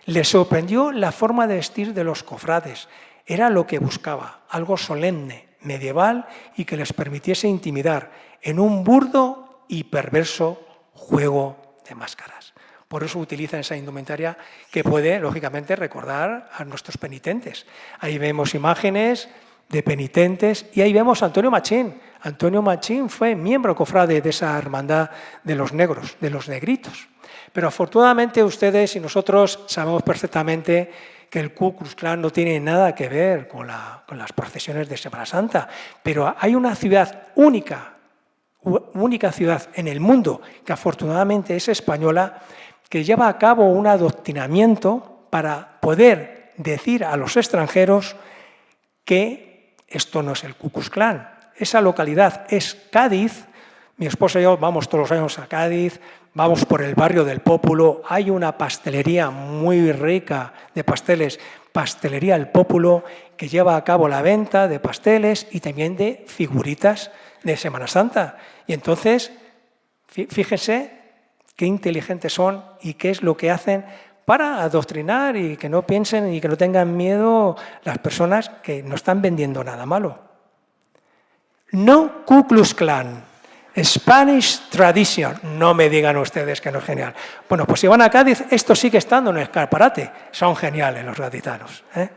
Les sorprendió la forma de vestir de los cofrades. Era lo que buscaba, algo solemne, medieval y que les permitiese intimidar en un burdo y perverso juego de máscaras. Por eso utilizan esa indumentaria que puede, lógicamente, recordar a nuestros penitentes. Ahí vemos imágenes de penitentes y ahí vemos a Antonio Machín. Antonio Machín fue miembro cofrade de esa hermandad de los negros, de los negritos. Pero afortunadamente ustedes y nosotros sabemos perfectamente que el Ku Klux Klan no tiene nada que ver con las procesiones de Semana Santa. Pero hay una ciudad única ciudad en el mundo, que afortunadamente es española, que lleva a cabo un adoctrinamiento para poder decir a los extranjeros que esto no es el Ku Klux Klan. Esa localidad es Cádiz. Mi esposa y yo vamos todos los años a Cádiz, vamos por el barrio del Pópulo, hay una pastelería muy rica de pasteles, Pastelería El Pópulo, que lleva a cabo la venta de pasteles y también de figuritas de Semana Santa. Y entonces, fíjense qué inteligentes son y qué es lo que hacen para adoctrinar y que no piensen y que no tengan miedo las personas que no están vendiendo nada malo. No Ku Klux Klan, Spanish Tradition. No me digan ustedes que no es genial. Bueno, pues si van a Cádiz, esto sigue estando en el escaparate. Son geniales los gaditanos, ¿eh?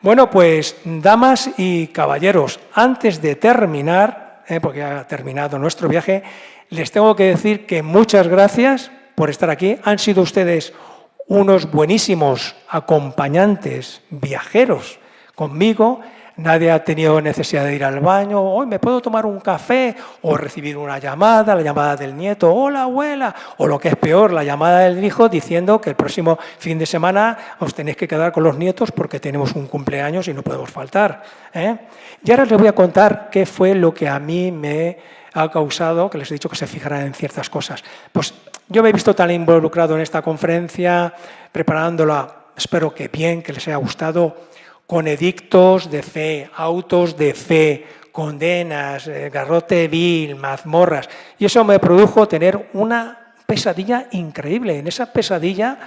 Bueno, pues, damas y caballeros, antes de terminar, porque ya ha terminado nuestro viaje, les tengo que decir que muchas gracias por estar aquí. Han sido ustedes unos buenísimos acompañantes, viajeros conmigo. Nadie ha tenido necesidad de ir al baño, hoy me puedo tomar un café, o recibir una llamada, la llamada del nieto, hola abuela, o lo que es peor, la llamada del hijo diciendo que el próximo fin de semana os tenéis que quedar con los nietos porque tenemos un cumpleaños y no podemos faltar, ¿eh? Y ahora les voy a contar qué fue lo que a mí me ha causado, que les he dicho que se fijaran en ciertas cosas. Pues yo me he visto tan involucrado en esta conferencia, preparándola, espero que bien, que les haya gustado, con edictos de fe, autos de fe, condenas, garrote vil, mazmorras. Y eso me produjo tener una pesadilla increíble. En esa pesadilla,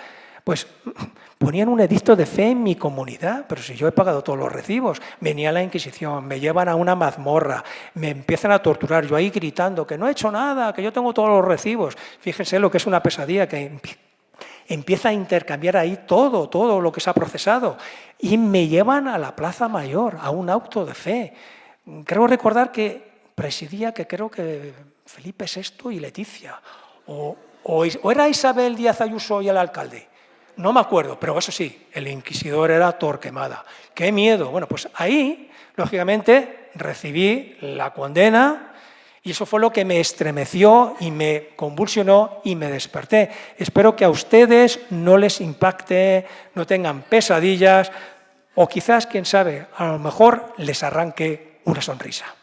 pues, ponían un edicto de fe en mi comunidad, pero si yo he pagado todos los recibos, venía la Inquisición, me llevan a una mazmorra, me empiezan a torturar, yo ahí gritando que no he hecho nada, que yo tengo todos los recibos. Fíjense lo que es una pesadilla, que empieza a intercambiar ahí todo lo que se ha procesado. Y me llevan a la Plaza Mayor, a un auto de fe. Creo recordar que presidía, que creo que Felipe VI y Leticia. O era Isabel Díaz Ayuso y el alcalde. No me acuerdo, pero eso sí, el inquisidor era Torquemada. ¡Qué miedo! Bueno, pues ahí, lógicamente, recibí la condena. Y eso fue lo que me estremeció y me convulsionó y me desperté. Espero que a ustedes no les impacte, no tengan pesadillas o quizás, quién sabe, a lo mejor les arranque una sonrisa.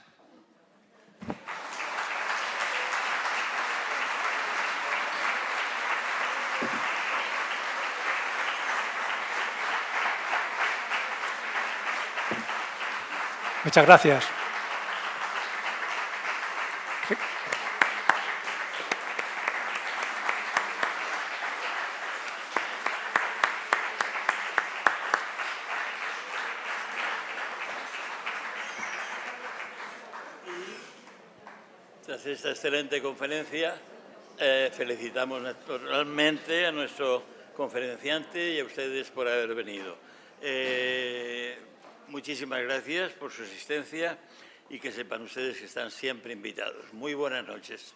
Muchas gracias. Tras esta excelente conferencia, felicitamos naturalmente a nuestro conferenciante y a ustedes por haber venido. Muchísimas gracias por su asistencia y que sepan ustedes que están siempre invitados. Muy buenas noches.